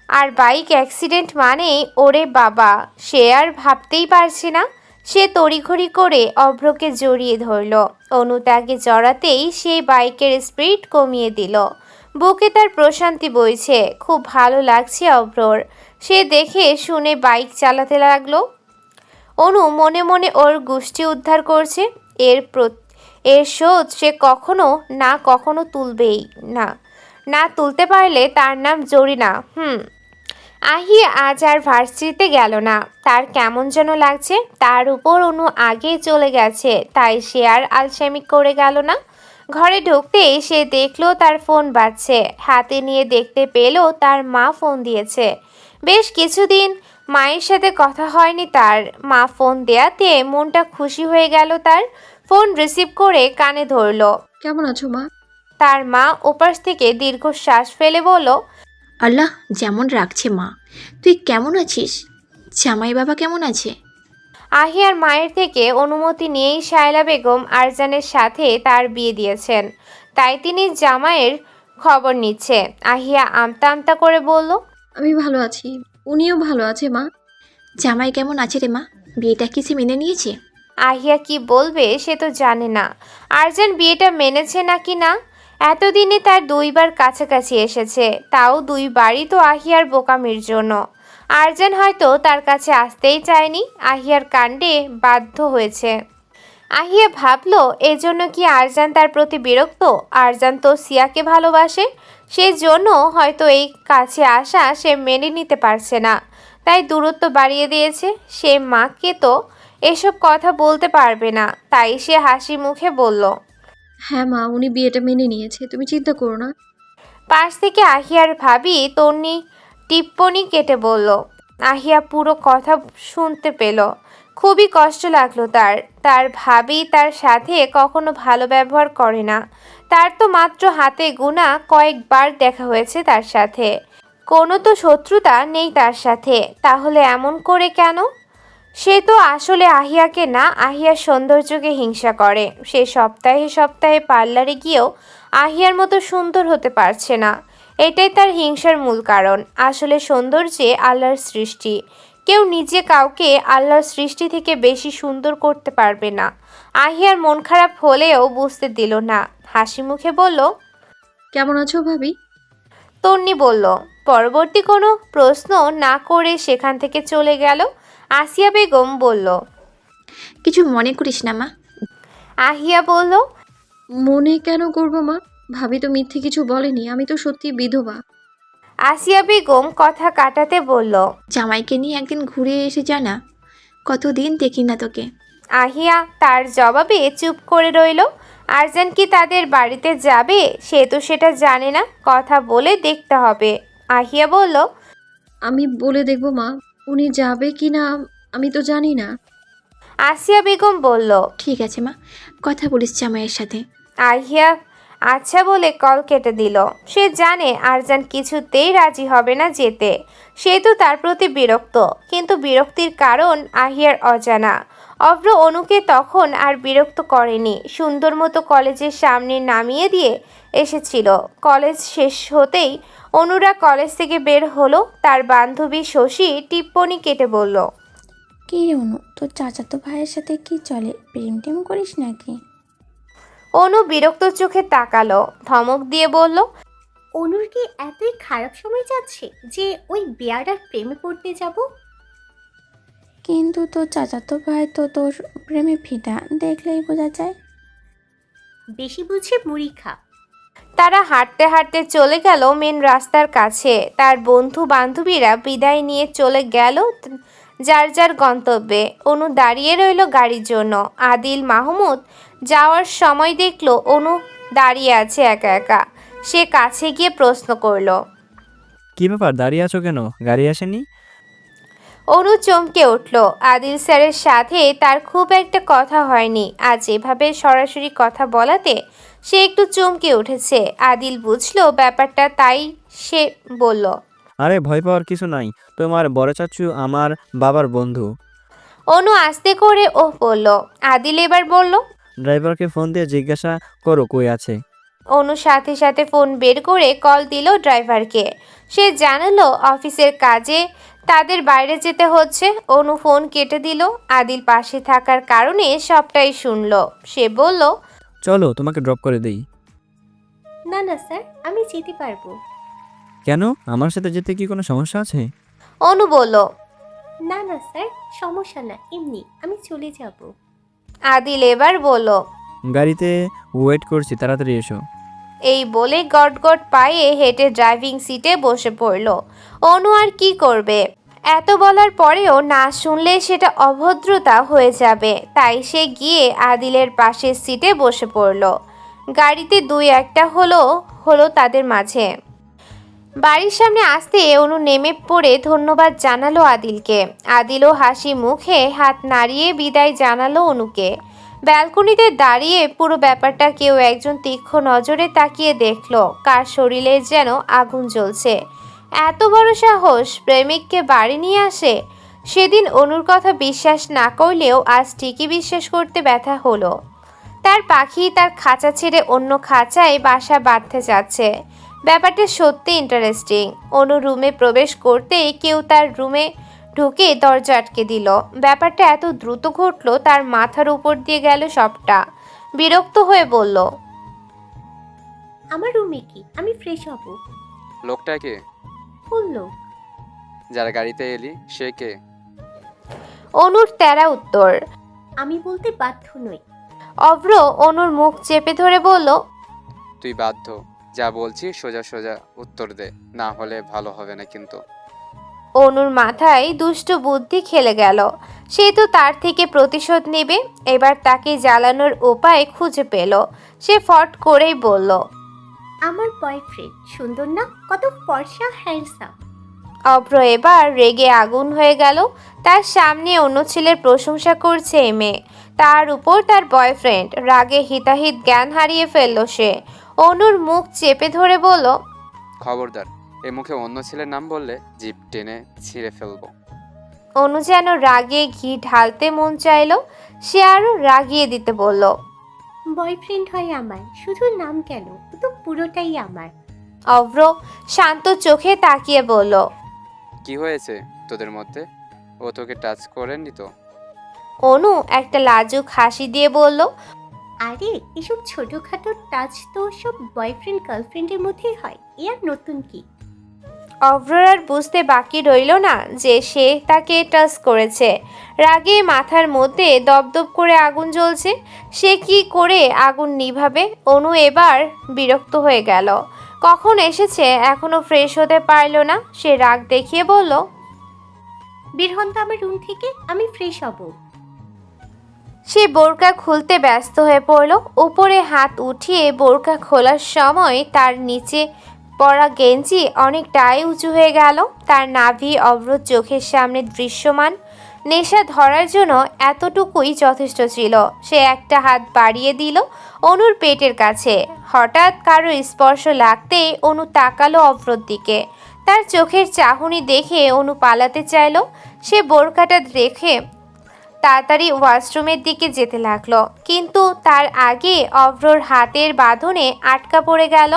আর বাইক অ্যাক্সিডেন্ট মানে ওরে বাবা, সে আর ভাবতেই পারছে না। সে তড়িঘড়ি করে অভ্রকে জড়িয়ে ধরল। অনু তাকে জড়াতেই সে বাইকের স্পিড কমিয়ে দিল। বুকে তার প্রশান্তি বইছে, খুব ভালো লাগছে অভ্রর। সে দেখে শুনে বাইক চালাতে লাগলো। অনু মনে মনে ওর গোষ্ঠী উদ্ধার করছে। এর শোধ সে কখনো তুলবেই না। না তুলতে পারলে তার নাম জরিনা। আহিয়া আজ আর ভার্সিটিতে গেল না। তার কেমন যেন লাগছে। তার উপর অনু আগেই চলে গেছে, তাই সে আর আলসেমি করে গেল না। ঘরে ঢুকতেই সে দেখলো তার ফোন বাজছে। হাতে নিয়ে দেখতে পেল তার মা ফোন দিয়েছে। বেশ কিছুদিন মায়ের সাথে কথা হয়নি তার। মা ফোন দেয়াতে মনটা খুশি হয়ে গেল তার। ফোন রিসিভ করে কানে ধরলো। কেমন আছো মা? তার মা ওপাশ থেকে দীর্ঘশ্বাস ফেলে বলল, আল্লাহ যেমন রাখছে মা। তুই কেমন আছিস? জামাই বাবা কেমন আছে? আহিয়ার মায়ের থেকে অনুমতি নিয়েই শায়লা বেগম আরজানের সাথে তার বিয়ে দিয়েছেন, তাই তিনি জামাইয়ের খবর নিচ্ছে। আহিয়া আমতা আমতা করে বলল, আমি ভালো আছি, উনিও ভালো আছে মা। জামাই কেমন আছে রে মা? বিয়েটা কি সে মেনে নিয়েছে? আহিয়া কি বলবে সে তো জানে না আরজান বিয়েটা মেনেছে নাকি না। এতদিনে তার 2 বার কাছাকাছি এসেছে, তাও 2 বারই তো আহিয়ার বোকামির জন্য। আরজান হয়তো তার কাছে আসতেই চায়নি, আহিয়ার কাণ্ডে বাধ্য হয়েছে। আহিয়া ভাবলো এজন্য কি আরজান তার প্রতি বিরক্ত? আরজান তো সিয়াকে ভালোবাসে, সেজন্য হয়তো এই কাছে আসা সে মেনে নিতে পারছে না, তাই দূরত্ব বাড়িয়ে দিয়েছে। সে মাকে তো এসব কথা বলতে পারবে না, তাই সে হাসি মুখে বলল, হ্যাঁ মা, উনি বিয়েটা মেনে নিয়েছে, তুমি চিন্তা করো না। পাশ থেকে আহিয়ার ভাবি তন্নি টিপ্পনি কেটে বলল। আহিয়া পুরো কথা শুনতে পেল। খুবই কষ্ট লাগলো তার। তার ভাবি তার সাথে কখনো ভালো ব্যবহার করে না। তার তো মাত্র হাতে গোনা কয়েকবার দেখা হয়েছে তার সাথে। কোনো তো শত্রুতা নেই তার সাথে, তাহলে এমন করে কেন? সে তো আসলে আহিয়াকে না, আহিয়ার সৌন্দর্যকে হিংসা করে। সে সপ্তাহে সপ্তাহে পার্লারে গিয়েও আহিয়ার মতো সুন্দর হতে পারছে না। এটাই তার হিংসার মূল কারণ। আসলে সৌন্দর্যে আল্লাহর সৃষ্টি। কেউ নিজে কাউকে আল্লাহর সৃষ্টি থেকে বেশি সুন্দর করতে পারবে না। আহিয়ার মন খারাপ হলেও বুঝতে দিল না, হাসি মুখে বলল, কেমন আছো ভাবি? তন্নি বলল। পরবর্তী কোনো প্রশ্ন না করে সেখান থেকে চলে গেল। আসিয়া বেগম বলল, কিছু মনে করিস না মা। আহিয়া বলল, মনে কেন করবো মা? ভাবি তো মিথ্যে কিছু বলেনি, আমি তো সত্যি বিধবা। আসিয়া বেগম কথা কাটাতে বলল, জামাইকে নিয়ে একদিন ঘুরে এসে জানা, কতদিন দেখি না তোকে। আহিয়া তার জবাবে চুপ করে রইল। আরজান কি তাদের বাড়িতে যাবে? সে তো সেটা জানে না, কথা বলে দেখতে হবে। আহিয়া বলল, আমি বলে দেখবো মা, উনি যাবে কি না আমি তো জানি না। আসিয়া বেগম বলল, ঠিক আছে মা, কথা বলিস জামাইয়ের সাথে। আহিয়া আচ্ছা বলে কল কেটে দিল। সে জানে আরজান কিছুতেই রাজি হবে না যেতে। সে তো তার প্রতি বিরক্ত, কিন্তু বিরক্তির কারণ আহিয়ার অজানা। অভ্র অনুকে তখন আর বিরক্ত করেনি। সুন্দর মতো কলেজের সামনে নামিয়ে দিয়ে এসেছিল। কলেজ শেষ হতেই অনুরা কলেজ থেকে বের হলো। তার বান্ধবী শশী টিপ্পনি কেটে বলল, কি অনু, তোর চাচাতো ভাইয়ের সাথে কি চলে? প্রেম টেম করিস নাকি? অনু বিরক্ত চোখে তাকালো, ধমক দিয়ে বলল, অনুর কি এতই খারাপ সময় যাচ্ছে যে ওই বেয়ারার প্রেমে পড়তে যাব? কিন্তু তোর চাচাতো ভাই তো তোর প্রেমে ফিদা, দেখলেই বোঝা যায়। বেশি বুঝে মুড়ি খা। তারা হাঁটতে হাঁটতে চলে গেল মেন রাস্তার কাছে। তার বন্ধু বান্ধবীরা বিদায় নিয়ে চলে গেল যার যার গন্তব্যে। অনু দাঁড়িয়ে রইল গাড়ির জন্য। আদিল মাহমুদ যাওয়ার সময় দেখলো অনু দাঁড়িয়ে আছে একা একা। সে কাছে গিয়ে প্রশ্ন করলো, কি ব্যাপার, দাঁড়িয়ে আছো কেন? গাড়ি আসেনি? অনু চমকে উঠল। আদিল স্যারের সাথে তার খুব একটা কথা হয়নি, আজ এভাবে সরাসরি কথা বলাতে সে একটু চমকে উঠেছে। আদিল বুঝলো ব্যাপারটা, তাই সে বলল, আরে ভয় পাওয়ার কিছু নাই, তোমার বড় চাচু আমার বাবার বন্ধু। অনু আস্তে করে ওহ বলল। আদিল এবার বলল, ড্রাইভারকে ফোন দিয়ে জিজ্ঞাসা করো কই আছে। অনু সাথে সাথে ফোন বের করে কল দিল ড্রাইভারকে। সে জানালো অফিসের কাজে তাদের বাইরে যেতে হচ্ছে। অনু ফোন কেটে দিল। আদিল পাশে থাকার কারণে সবটাই শুনলো। সে বলল, চলো তোমাকে ড্রপ করে দেই। না না স্যার, আমি যেতে পারবো। কেন, আমার সাথে যেতে কি কোনো সমস্যা আছে? অনু বলল, না না স্যার, সমস্যা না, এমনি আমি চলে যাব। আদিল এবার বলল, গাড়িতে ওয়েট করছি, তাড়াতাড়ি এসো। এই বলে গটগট পায়ে হেঁটে ড্রাইভিং সিটে বসে পড়ল। অনু আর কি করবে? এত বলার পরেও না শুনলে সেটা অভদ্রতা হয়ে যাবে। তাই সে গিয়ে আদিলের পাশের সিটে বসে পড়ল। গাড়িতে দুই একটা হলো তাদের মাঝে। বাড়ির সামনে আসতে অনু নেমে পড়ে ধন্যবাদ জানালো আদিলকে। আদিলও হাসি মুখে হাত নাড়িয়ে বিদায় জানালো অনুকে। ব্যালকনিতে দাঁড়িয়ে পুরো ব্যাপারটা কেউ একজন তীক্ষ্ণ নজরে তাকিয়ে দেখলো। কার শরীরে যেন আগুন জ্বলছে। এত বড় সাহস, প্রেমিককে বাড়ি নিয়ে আসে। সেদিন অনুর কথা বিশ্বাস না করলেও আজ ঠিকই বিশ্বাস করতে ব্যথা হলো। তার পাখি তার খাঁচা ছেড়ে অন্য খাঁচায় বাসা বাঁধতে যাচ্ছে। ব্যাপারটা সত্যি ইন্টারেস্টিং। অনু রুমে প্রবেশ করতেই কেউ তার রুমে ঢুকে দরজা আটকে দিল। ব্যাপারটা এত দ্রুত ঘটলো তার মাথার উপর দিয়ে গেল সবটা। বিরক্ত হয়ে বলল, আমার রুমে কি? আমি ফ্রেশ হব। লোকটা কে? কোন লোক? যার গাড়িতে এলি সে কে? অনুর তেরা উত্তর। আমি বলতে বাধ্য নই। অভ্র অনুর মুখ চেপে ধরে বলল, তুই বাধ্য। যা বলছি সোজা সোজা উত্তর দে, না হলে ভালো হবে না কিন্তু। অনুর মাথায় দুষ্ট বুদ্ধি খেলে গেল। সে তো তার থেকে প্রতিশোধ নেবে। এবার তাকে জ্বালানোর উপায় খুঁজে পেল। সে ফট করেই বলল, আমার বয়ফ্রেন্ড সুন্দর না? কত ফর্সা, হ্যান্ডসাম। অভ্র এবার রেগে আগুন হয়ে গেল। তার সামনে অন্য ছেলের প্রশংসা করছে এ মেয়ে, তার উপর তার বয়ফ্রেন্ড। রাগে হিতাহিত জ্ঞান হারিয়ে ফেলল সে। অনুর মুখ চেপে ধরে বলল, খবরদার, এ মুখে অন্য ছেলের নাম বললে জিভ টেনে ছিঁড়ে ফেলবো। অনু যেন রাগে ঘি ঢালতে মন চাইল। সে আরো রাগিয়ে দিতে বলল, বয়ফ্রেন্ড হয় আমার, শুধু নাম কেন, ও তো পুরোটাই আমার। অভ্র শান্ত চোখে তাকিয়ে বলল, কি হয়েছে তোদের মধ্যে? ও তোকে টাচ করেনি তো? অনু একটা লাজুক হাসি দিয়ে বলল, আরে এসব ছোটখাটো টাচ তো সব বয়ফ্রেন্ড গার্লফ্রেন্ডের মধ্যেই হয়, এ আর নতুন কি? অভ্রর আর বুঝতে বাকি রইল না যে সে তাকে টাচ করেছে। রাগে মাথার মধ্যে দপদপ করে আগুন জ্বলছে। সে কি করে আগুন নিভাবে? অনু এবার বিরক্ত হয়ে গেল। কখন এসেছে এখনো ফ্রেশ হতে পারল না। সে রাগ দেখিয়ে বলল, বের হন তো আমার রুম থেকে, আমি ফ্রেশ হব। সে বোরকা খুলতে ব্যস্ত হয়ে পড়ল। উপরে হাত উঠিয়ে বোরকা খোলার সময় তার নিচে পরা গেঞ্জি অনেকটাই উঁচু হয়ে গেল। তার নাভি অবরোধ চোখের সামনে দৃশ্যমান। নেশা ধরার জন্য এতটুকুই যথেষ্ট ছিল। সে একটা হাত বাড়িয়ে দিল অনুর পেটের কাছে। হঠাৎ কারো স্পর্শ লাগতেই অনু তাকালো অবরোধ দিকে। তার চোখের চাহনি দেখে অনু পালাতে চাইল। সে বোরকাটা রেখে তাড়াতাড়ি ওয়াশরুমের দিকে যেতে লাগলো, কিন্তু তার আগে অভ্রর হাতের বাঁধনে আটকা পড়ে গেল।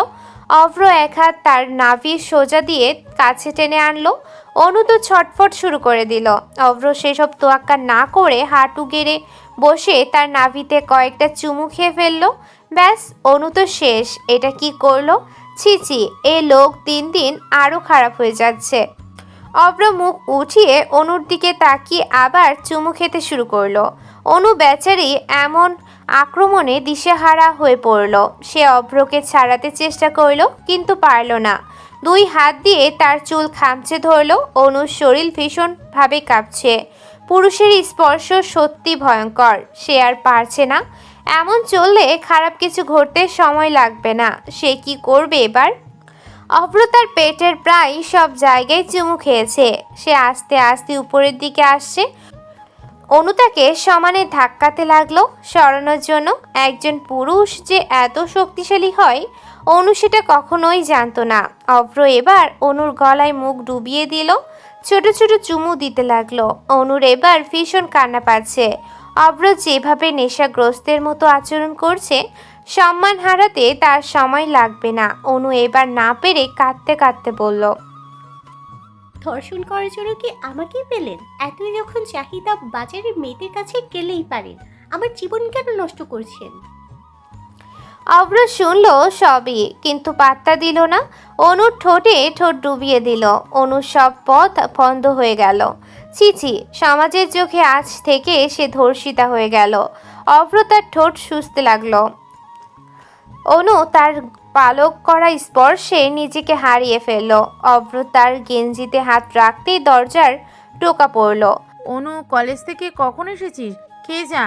অভ্র এক হাত তার নাভি সোজা দিয়ে কাছে টেনে আনলো। অনু তো ছটফট শুরু করে দিল। অভ্র সেসব তোয়াক্কা না করে হাঁটু গেড়ে বসে তার নাভিতে কয়েকটা চুমু খেয়ে ফেললো। ব্যাস, অনু তো শেষ। এটা কি করলো? ছি ছি, এ লোক দিন দিন আরও খারাপ হয়ে যাচ্ছে। অভ্র মুখ উঠিয়ে অনুর দিকে তাকিয়ে আবার চুমু খেতে শুরু করলো। অনু বেচারি এমন আক্রমণে দিশেহারা হয়ে পড়ল। সে অভ্রকে ছাড়াতে চেষ্টা করলো, কিন্তু পারল না। দুই হাত দিয়ে তার চুল খামচে ধরলো। অনুর শরীর ভীষণভাবে কাঁপছে। পুরুষের স্পর্শ সত্যি ভয়ঙ্কর। সে আর পারছে না। এমন চললে খারাপ কিছু ঘটতে সময় লাগবে না। সে কি করবে এবার? অভ্র তার পেটের প্রায় সব জায়গায় চুমু খেয়েছে। সে আস্তে আস্তে উপরের দিকে আসছে। অনু তাকে সমানে ধাক্কাতে লাগলো সরানোর জন্য। একজন পুরুষ যে এত শক্তিশালী হয় অনু সেটা কখনোই জানতো না। অভ্র এবার অনুর গলায় মুখ ডুবিয়ে দিল। ছোট ছোট চুমু দিতে লাগলো। অনুর এবার ভীষণ কান্না পাচ্ছে। অভ্র যেভাবে নেশাগ্রস্তের মতো আচরণ করছে, সম্মান হারাতে তার সময় লাগবে না। অনু এবার না পেরে কাঁদতে কাঁদতে বলল, ধর্ষণ করার জন্য কি আমাকেই পেলেন? এতই যখন চাহিদা, বাজারের মেয়েদের কাছে গেলেই পারেন। আমার জীবন কেন নষ্ট করছেন? অভ্র শুনল সবই, কিন্তু পাত্তা দিল না। অনুর ঠোঁটে ঠোঁট ডুবিয়ে দিল। অনুর সব পথ বন্ধ হয়ে গেল। ছিছি, সমাজের চোখে আজ থেকে সে ধর্ষিতা হয়ে গেল। অভ্র তার ঠোঁট সুজতে লাগলো। অনু তার পালক করা স্পর্শে নিজেকে হারিয়ে ফেলল। অভ্র তার গেঞ্জিতে হাত রাখতেই দরজার টোকা পড়ল। অনু, কলেজ থেকে কখন এসেছিস? খেয়ে যা।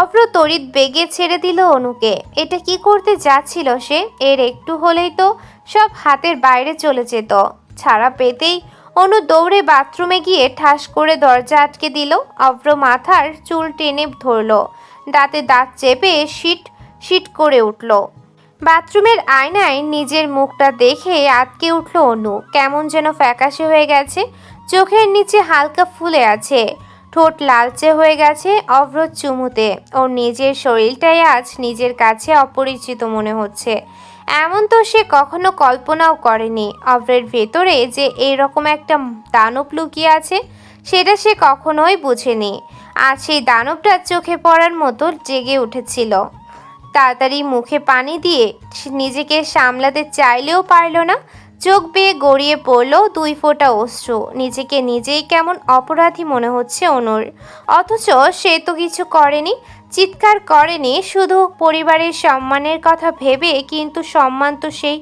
অভ্র তড়িৎ বেগে ছেড়ে দিল অনুকে। এটা কি করতে যাচ্ছিল সে? এর একটু হলেই তো সব হাতের বাইরে চলে যেত। ছাড়া পেতেই অনু দৌড়ে বাথরুমে গিয়ে ঠাস করে দরজা আটকে দিল। অভ্র মাথার চুল টেনে ধরল, দাঁতে দাঁত চেপে শিট শিট করে উঠল। বাথরুমের আয়নায় নিজের মুখটা দেখে আটকে উঠল অনু। কেমন যেন ফ্যাকাশে হয়ে গেছে, চোখের নিচে হালকা ফুলে আছে, ঠোঁট লালচে হয়ে গেছে। অভ্র চুমুতে ওর নিজের শরীরটাই আজ নিজের কাছে অপরিচিত মনে হচ্ছে। এমন তো সে কখনো কল্পনাও করেনি। অভ্রের ভেতরে যে এইরকম একটা দানব লুকিয়ে আছে সেটা সে কখনোই বুঝেনি। আজ সেই দানবটা চোখে পড়ার মতো জেগে উঠেছিল। তাড়াতাড়ি মুখে পানি দিয়ে নিজেকে সামলাতে চাইলেও পারল না। চোখ বেয়ে গড়িয়ে পড়ল 2 ফোঁটা অশ্রু। নিজেকে নিজেই কেমন অপরাধী মনে হচ্ছে অনুর। অথচ সে তো কিছু করেনি, চিৎকার করেনি, শুধু পরিবারের সম্মানের কথা ভেবে। কিন্তু সম্মান তো সেই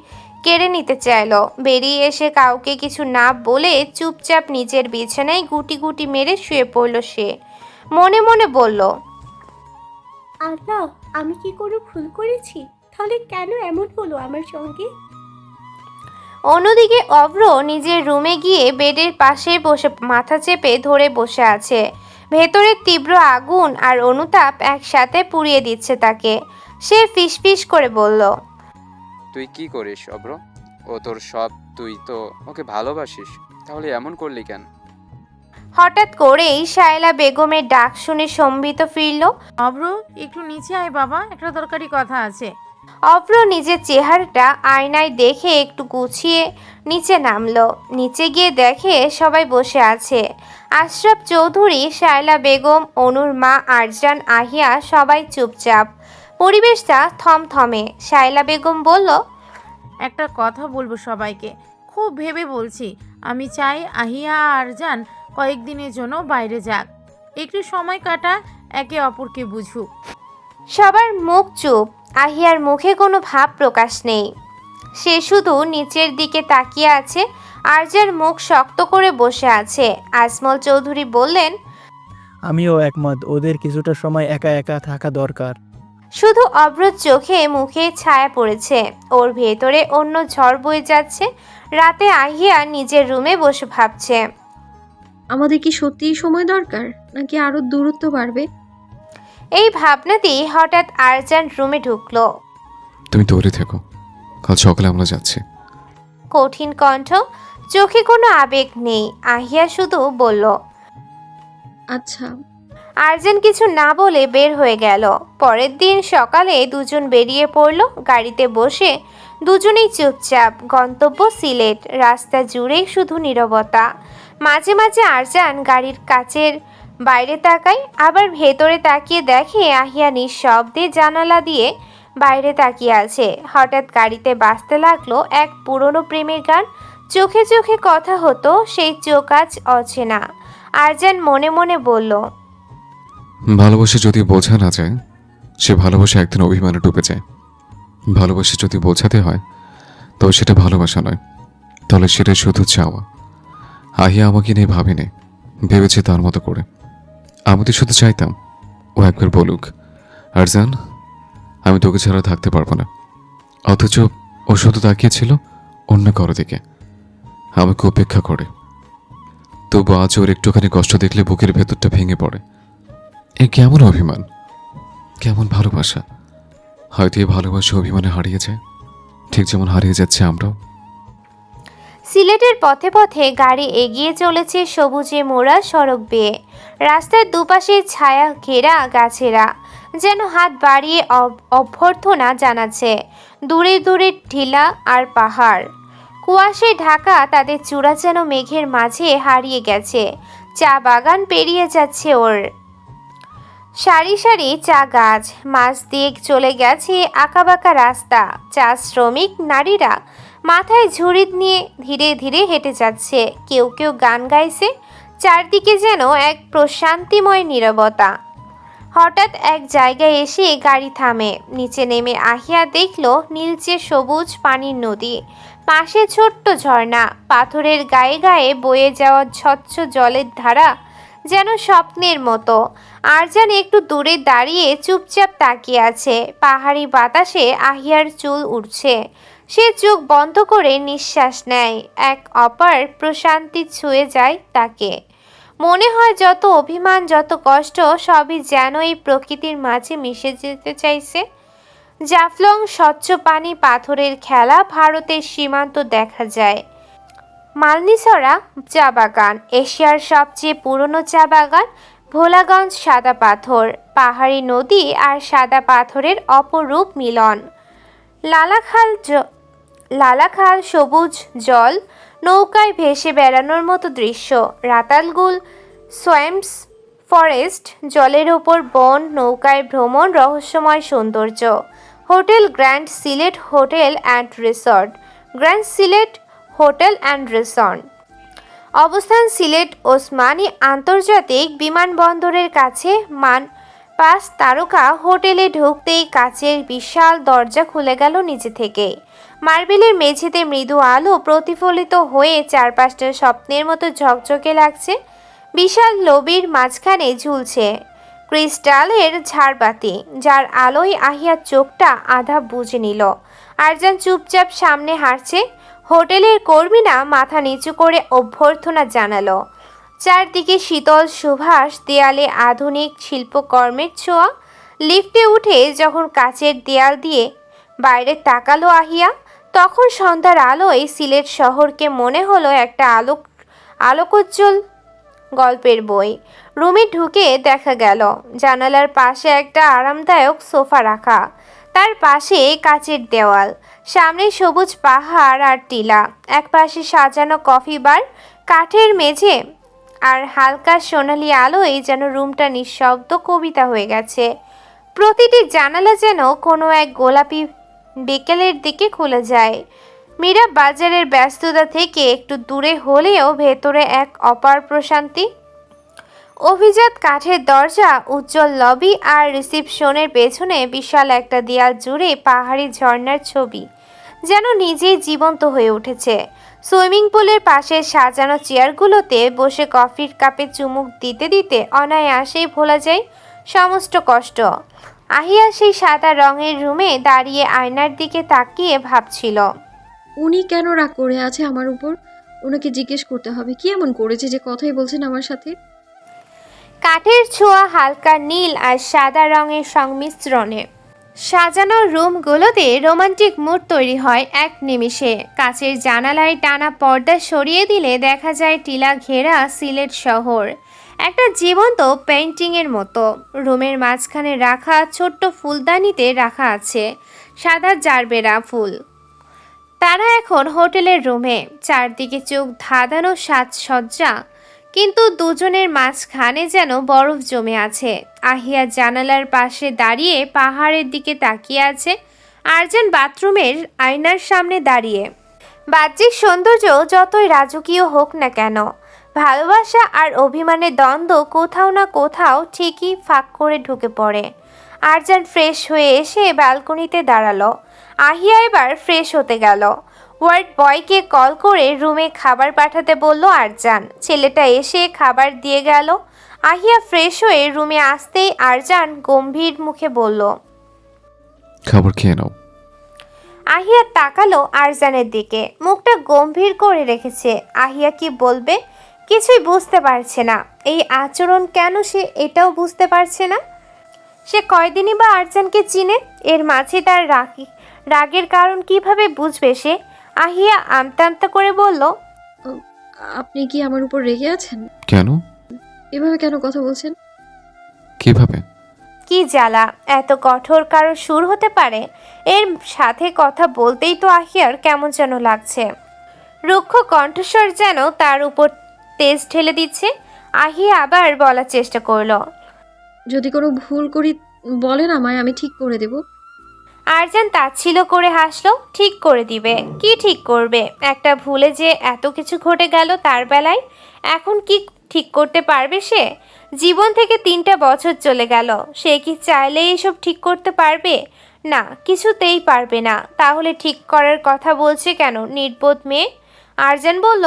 কেড়ে নিতে চাইল। বেরিয়ে এসে কাউকে কিছু না বলে চুপচাপ নিজের বিছানায় গুটি গুটি মেরে শুয়ে পড়ল সে। মনে মনে বলল, আল্লাহ, আমি কি কোনো ভুল করেছি? তাহলে কেন এমন হলো আমার সঙ্গে? অন্যদিকে অভ্র নিজের রুমে গিয়ে বেডের পাশে বসে মাথা চেপে ধরে বসে আছে। ভেতরের তীব্র আগুন আর অনুতাপ একসাথে পুড়িয়ে দিচ্ছে তাকে। সে ফিসফিস করে বলল, তুই কি করিস অব্র? ও তোর সব, তুই তো ওকে ভালোবাসিস, তাহলে এমন করলি কেন? হঠাৎ করেই শায়লা বেগমের ডাক শুনে সম্বিত ফিরল। অভ্র, একটু নিচে আয় বাবা, একটা দরকারি কথা আছে। অভ্র নিজের চেহারাটা আয়নায় দেখে একটু গুছিয়ে নিচে নামলো। নিচে গিয়ে দেখে সবাই বসে আছে। আশরাফ চৌধুরী, শায়লা বেগম, অনুর মা, আরজান, আহিয়া, সবাই চুপচাপ। পরিবেশটা থমথমে। শায়লা বেগম বলল, একটা কথা বলবো সবাইকে, খুব ভেবে বলছি। আমি চাই আহিয়া আর জান কয়েকদিনের জন্য বাইরে যাক, একটু সময় কাটা, একে অপরকে বুঝুক। সবার মুখ চুপ। আহিয়ার মুখে কোনো ভাব প্রকাশ নেই, সে শুধু নিচের দিকে তাকিয়ে আছে। আরজান মুখ শক্ত করে বসে আছে। আজমল চৌধুরী বললেন, আমিও একমত, ওদের কিছুটা সময় একা একা থাকা দরকার। শুধু অভ্রর চোখে মুখে ছায়া পড়েছে, ওর ভেতরে অন্য ঝড় বয়ে যাচ্ছে। রাতে আহিয়া নিজের রুমে বসে ভাবছে, আমাদের কি সত্যিই সময় দরকার, নাকি আরো দূরত্ব বাড়বে? এই ভাবনাতেই হঠাৎ আরজান রুমে ঢুকলো। তুমি তৈরি থেকো, কাল সকালে আমরা যাচ্ছি। কঠিন কণ্ঠ, চোখে কোনো আবেগ নেই। আহিয়া শুধু বলল, আচ্ছা। আরজান কিছু না বলে বের হয়ে গেল। পরের দিন সকালে দুজন বেরিয়ে পড়ল। গাড়িতে বসে দুজনেই চুপচাপ। গন্তব্য সিলেট। রাস্তা জুড়েই শুধু নীরবতা। মাঝে মাঝে আরজান গাড়ির কাচের বাইরে তাকায়, আবার ভেতরে তাকিয়ে দেখে আহিয়া নিঃশব্দে জানালা দিয়ে বাইরে তাকিয়ে আছে। হঠাৎ গাড়িতে বাজতে লাগলো এক পুরনো প্রেমের গান। চোখে চোখে কথা হতো, সেই চোখ আজ অচেনা। আরজান মনে মনে বলল, ভালোবাসা যদি বোঝা না যায়, সে ভালোবাসা একদিন অভিমানে ডুবে যায়। ভালোবাসা যদি বোঝাতে হয়, তবে সেটা ভালোবাসা নয়, তাহলে সেটা শুধু চাওয়া। আহিয়া আমাকে নিয়ে ভাবিনি, ভেবেছে তার মতো করে। আমি তো শুধু চাইতাম ও একবার বলুক, আরজান, আমি তোকে ছাড়া থাকতে পারবো না। অথচ ও শুধু তাকিয়েছিল অন্য কারো দিকে, আমাকে উপেক্ষা করে। তবু আজ ওর একটুখানি কষ্ট দেখলে বুকের ভেতরটা ভেঙে পড়ে। এ কেমন অভিমান, কেমন ভালোবাসা! হয়তো এই ভালোবাসা অভিমানে হারিয়ে যায়, ঠিক যেমন হারিয়ে যাচ্ছে আমরাও। সিলেটের পথে পথে গাড়ি এগিয়ে চলেছে সবুজে মোড়া সড়ক বেয়ে। রাস্তার দুপাশে ছায়া ঘেরা গাছেরা যেন হাত বাড়িয়ে অভ্যর্থনা জানাচ্ছে। দূরে দূরে ঢিলা আর পাহাড়, কুয়াশায় ঢাকা তাদের চূড়া যেন মেঘের মাঝে হারিয়ে গেছে। চা বাগান পেরিয়ে যাচ্ছে ওর, সারি সারি চা গাছ, মাছ দিয়ে চলে গেছে আঁকাবাঁকা রাস্তা। চা শ্রমিক নারীরা মাথায় ঝুড়ি নিয়ে ধীরে ধীরে হেঁটে যাচ্ছে। কেউ কেউ গান গাইছে। চারদিকে যেন এক প্রশান্তিময় নীরবতা। হঠাৎ এক জায়গায় এসে গাড়ি থামে। নিচে নেমে আহিয়া দেখল নীলচে সবুজ পানির নদী, পাশে ছোট্ট ঝর্ণা, পাথরের গায়ে গায়ে বয়ে যাওয়া স্বচ্ছ জলের ধারা যেন স্বপ্নের মতো। আরজান একটু দূরে দাঁড়িয়ে চুপচাপ তাকিয়ে আছে। পাহাড়ি বাতাসে আহিয়ার চুল উঠছে। সে চোখ বন্ধ করে নিঃশ্বাস নেয়। এক অপার প্রশান্তি ছুঁয়ে যায় তাকে। মনে হয় যত অভিমান, যত কষ্ট সবই যেন এই প্রকৃতির মাঝে মিশে যেতে চাইছে। জাফলং, স্বচ্ছ পানি, পাথরের খেলা, ভারতের সীমান্ত দেখা যায়। মালনিসরা চা বাগান, এশিয়ার সবচেয়ে পুরনো চা বাগান। ভোলাগঞ্জ সাদা পাথর, পাহাড়ি নদী আর সাদা পাথরের অপরূপ মিলন। লালাখাল সবুজ জল, নৌকায় ভেসে বেড়ানোর মতো দৃশ্য। রাতালগুল সোয়াম্পস ফরেস্ট, জলের ওপর বন, নৌকায় ভ্রমণ, রহস্যময় সৌন্দর্য। Hotel grand Sylhet hotel and resort, grand Sylhet hotel and resort. অবস্থান সিলেট ওসমানী আন্তর্জাতিক বিমানবন্দরের কাছে। মান 5 তারকা। হোটেলে ঢুকতেই কাচের বিশাল দরজা খুলে গেল নিজে থেকেই। মার্বেলের মেঝেতে মৃদু আলো প্রতিফলিত হয়ে চারপাশটা স্বপ্নের মতো ঝকঝকে লাগছে। বিশাল লবির মাঝখানে ঝুলছে ক্রিস্টালের ঝাড়বাতি, যার আলোয় আহিয়ার চোখটা আধা বুজে নিল। আরজান চুপচাপ সামনে হাঁটছে। হোটেলের কর্মীরা মাথা নিচু করে অভ্যর্থনা জানালো। চারদিকে শীতল সুবাস, দেয়ালে আধুনিক শিল্পকর্মের ছোঁয়া। লিফটে উঠে যখন কাচের দেয়াল দিয়ে বাইরে তাকালো আহিয়া, তখন সন্ধ্যার আলোয় সিলেট শহরকে মনে হলো একটা আলোকোজ্জ্বল গল্পের বই। রুমে ঢুকে দেখা গেল জানালার পাশে একটা আরামদায়ক সোফা রাখা, তার পাশে কাচের দেওয়াল, সামনে সবুজ পাহাড় আর টিলা। একপাশে সাজানো কফি বার, কাঠের মেঝে আর হালকা সোনালি আলোয় যেন রুমটা নিঃশব্দ কবিতা হয়ে গেছে। প্রতিটি জানালা যেন কোনো এক গোলাপি বিকেলের দিকে খুলে যায়। মীরা বাজারের ব্যস্ততা থেকে একটু দূরে হলেও ভেতরে এক অপার প্রশান্তি। অভিজাত কাঠের দরজা, উজ্জ্বল লবি আর রিসিপশনের পেছনে বিশাল একটা দেয়াল জুড়ে পাহাড়ি ঝর্ণার ছবি যেন নিজেই জীবন্ত হয়ে উঠেছে। সুইমিং পুলের পাশে সাজানো চেয়ারগুলোতে বসে কফির কাপে চুমুক দিতে দিতে অনায়াসেই ভোলা যায় সমস্ত কষ্ট। আহিয়া সেই সাদা রঙের রুমে দাঁড়িয়ে আয়নার দিকে তাকিয়ে ভাবছিল, উনি কেন রাগ করে আছে আমার উপর? ওনাকে জিজ্ঞেস করতে হবে কি এমন করেছে যে কথাই বলছেন আমার সাথে। কাঠের ছোঁয়া, হালকা নীল আর সাদা রঙের সংমিশ্রণে সাজানো রুমগুলোতে রোমান্টিক মুড তৈরি হয় এক নিমিষে। কাচের জানালায় টানা পর্দা সরিয়ে দিলে দেখা যায় টিলা ঘেরা সিলেট শহর, একটা জীবন্ত পেইন্টিংয়ের মতো। রুমের মাঝখানে রাখা ছোট্ট ফুলদানিতে রাখা আছে সাদা জারবেরা ফুল। তারা এখন হোটেলের রুমে, চারদিকে চোখ ধাঁধানো সাজসজ্জা, কিন্তু দুজনের মাঝখানে যেন বরফ জমে আছে। আহিয়া জানালার পাশে দাঁড়িয়ে পাহাড়ের দিকে তাকিয়ে আছে। আরজান বাথরুমের আয়নার সামনে দাঁড়িয়ে। বাহ্যিক সৌন্দর্য যতই রাজকীয় হোক না কেন, ভালোবাসা আর অভিমানের দ্বন্দ্ব কোথাও না কোথাও ঠিকই ফাঁক করে ঢুকে পড়ে। আরজান ফ্রেশ হয়ে এসে ব্যালকনিতে দাঁড়ালো। আহিয়া এবার ফ্রেশ হতে গেল। ওয়ার্ড বয়কে কল করে রুমে খাবার পাঠাতে বলল আরজান। ছেলেটা এসে খাবার দিয়ে গেল। আহিয়া ফ্রেশ হয়ে রুমে আসতেই আরজান গম্ভীর মুখে বলল, খাবার খেয়ে নাও। আহিয়া তাকালো আরজানের দিকে, মুখটা গম্ভীর করে রেখেছে। আহিয়া কি বলবে কিছুই বুঝতে পারছে না। এই আচরণ কেন, সে এটাও বুঝতে পারছে না। সে কয়দিনই বা আরজানকে চিনে, এর মাঝে তার রাগের কারণ কিভাবে বুঝবে সে? আহিয়া আমতা আমতা করে বলল, আপনি কি আমার উপর রেগে আছেন? কেন? এভাবে কেন কথা বলছেন? কিভাবে? কি জ্বালা, এত কঠোর কারো সুর হতে পারে? এর সাথে কথা বলতেই তো আহিয়ার কেমন যেন লাগছে। রুক্ষ কণ্ঠস্বর যেন তার উপর তেজ ঢেলে দিচ্ছে। আহিয়া আবার বলার চেষ্টা করলো। যদি কোনো ভুল করি বলেন আমায়, আমি ঠিক করে দেব। আরজান তাচ্ছিল্য করে হাসলো। ঠিক করে দিবে? কি ঠিক করবে? একটা ভুলে যে এত কিছু ঘটে গেল তার বেলায়, এখন কি ঠিক করতে পারবে সে? জীবন থেকে 3টা বছর চলে গেল, সে কি চাইলে এসব ঠিক করতে পারবে? না, কিছুতেই পারবে না। তাহলে ঠিক করার কথা বলছে কেন নির্বোধ মেয়ে? আরজান বলল,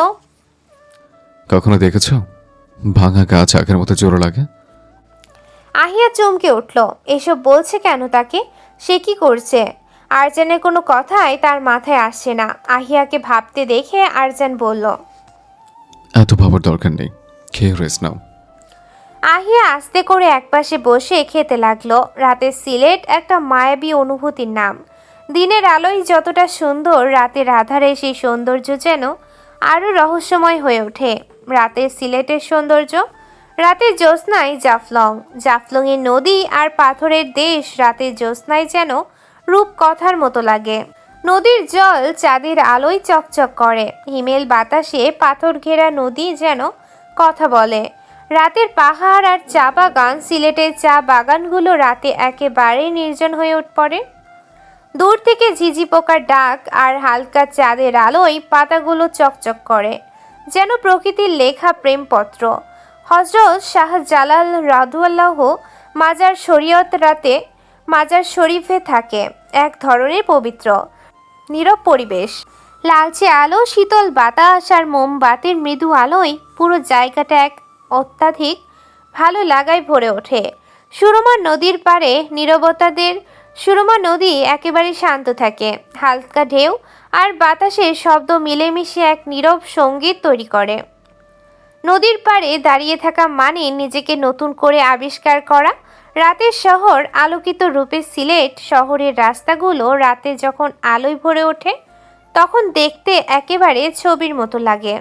কখনো দেখেছো ভাঙা গাছ আগের মতো জোড়া লাগে? আহিয়া চমকে উঠল। এসব বলছে কেন তাকে? সে কি করছে? আরজানের কোনো কথাই তার মাথায় আসছে না। আহিয়াকে ভাবতে দেখে আরজান বলল, এত ভাবার দরকার নেই, খেয়ে রেস্ট নাও। আহিয়া আস্তে করে একপাশে বসে খেতে লাগলো। রাতের সিলেট একটা মায়াবী অনুভূতির নাম। দিনের আলোয় যতটা সুন্দর, রাতের আধারে সেই সৌন্দর্য যেন আরও রহস্যময় হয়ে ওঠে। রাতের সিলেটের সৌন্দর্য, রাতের জ্যোৎস্নায় জাফলং, জাফলংয়ের নদী আর পাথরের দেশ রাতের জ্যোৎস্নায় যেন রূপকথার মতো লাগে। নদীর জল চাঁদের আলোয় চকচক করে, হিমেল বাতাসে পাথর ঘেরা নদী যেন কথা বলে। রাতের পাহাড় আর চা বাগান, সিলেটের চা বাগানগুলো রাতে একেবারে নির্জন হয়ে পড়ে। দূর থেকে ঝিঝি পোকার ডাক আর হালকা চাঁদের আলোয় পাতাগুলো চকচক করে, যেন প্রকৃতির লেখা প্রেমপত্র। হজরত শাহজালাল রাদুয়াল্লাহ মাজার শরীয়ত রাতে মাজার শরীফে থাকে এক ধরনের পবিত্র নীরব পরিবেশ। লালচে আলো, শীতল বাতাস আর মোমবাতির মৃদু আলোয় পুরো জায়গাটা এক অত্যাধিক ভালো লাগায় ভরে ওঠে। সুরমা নদীর পাড়ে সুরমা নদী একেবারে শান্ত থাকে। হালকা ঢেউ আর বাতাসের শব্দ মিলেমিশে এক নীরব সঙ্গীত তৈরি করে। নদীর পাড়ে দাঁড়িয়ে থাকা মানে নিজেকে নতুন করে আবিষ্কার করা। রাতের শহর আলোকিত রূপে সিলেট শহরের রাস্তাগুলো রাতে যখন আলোয় ভরে ওঠে তখন দেখতে একেবারে ছবির মতো লাগে।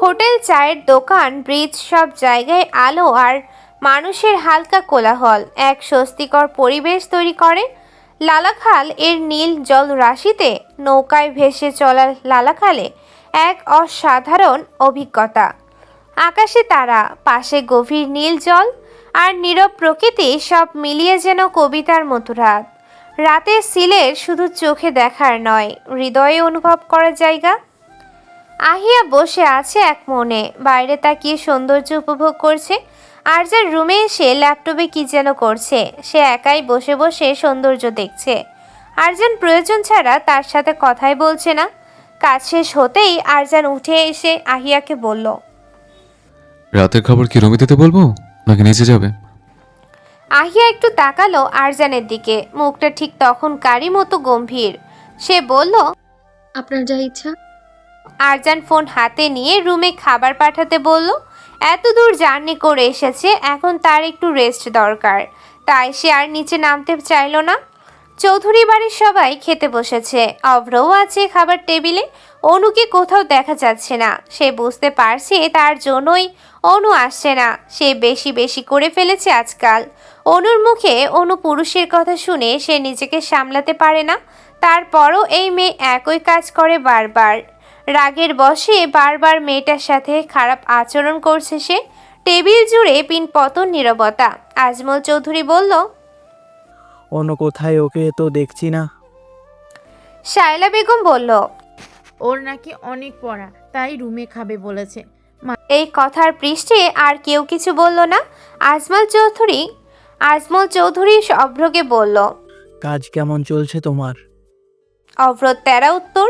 হোটেল, চায়ের দোকান, ব্রিজ, সব জায়গায় আলো আর মানুষের হালকা কোলাহল এক স্বস্তিকর পরিবেশ তৈরি করে। লালাখাল এর নীল জল রাশিতে নৌকায় ভেসে চলা লালাখালে এক অসাধারণ অভিজ্ঞতা। আকাশে তারা, পাশে গভীর নীল জল আর নীরব প্রকৃতি, সব মিলিয়ে যেন কবিতার মতো রাত। রাতের সিলেট শুধু চোখে দেখার নয়, হৃদয়ে অনুভব করার জায়গা। আহিয়া বসে আছে এক মনে, বাইরে তাকিয়ে সৌন্দর্য উপভোগ করছে। আরজান রুমে এসে ল্যাপটপে কি যেন করছে। সে একাই বসে বসে সৌন্দর্য দেখছে। আরজান প্রয়োজন ছাড়া তার সাথে কথাই বলছে না। কাজ শেষ হতেই আরজান উঠে এসে আহিয়াকে বলল, রাতের খবর কি রুমে দিতে বলবো নাকি নিচে যাবে? আহিয়া একটু তাকালো আরজানের দিকে, মুখটা ঠিক তখনকারই মতো গম্ভীর। সে বলল, আপনার যা ইচ্ছা। আরজান ফোন হাতে নিয়ে রুমে খাবার পাঠাতে বলল। এত দূর জার্নি করে এসেছে, এখন তার একটু রেস্ট দরকার। তাই সে আর নিচে নামতে চাইল না। চৌধুরী বাড়ির সবাই খেতে বসেছে, অভ্রও আছে খাবার টেবিলে। অনুকে কোথাও দেখা যাচ্ছে না। সে বুঝতে পারছে তার জন্যই অনু আসছে না। সে বেশি বেশি করে ফেলেছে আজকাল। অনুর মুখে অনু পুরুষের কথা শুনে সে নিজেকে সামলাতে পারে না। তারপরও এই মেয়ে একই কাজ করে বারবার। রাগের বশে বারবার মেয়েটার সাথে খারাপ আচরণ করছে সে। টেবিল জুড়ে পিনপতন নীরবতা। আজমল চৌধুরী বলল, অন্য কোথায়? ওকে তো দেখছি না। শায়লা বেগম বলল, ওর নাকি অনেক পড়া, তাই রুমে খাবে বলেছে। এই কথার পৃষ্ঠে আর কেউ কিছু বলল না। আজমল চৌধুরী অভ্রকে বলল, কাজ কেমন চলছে তোমার? অভ্র তেরা উত্তর,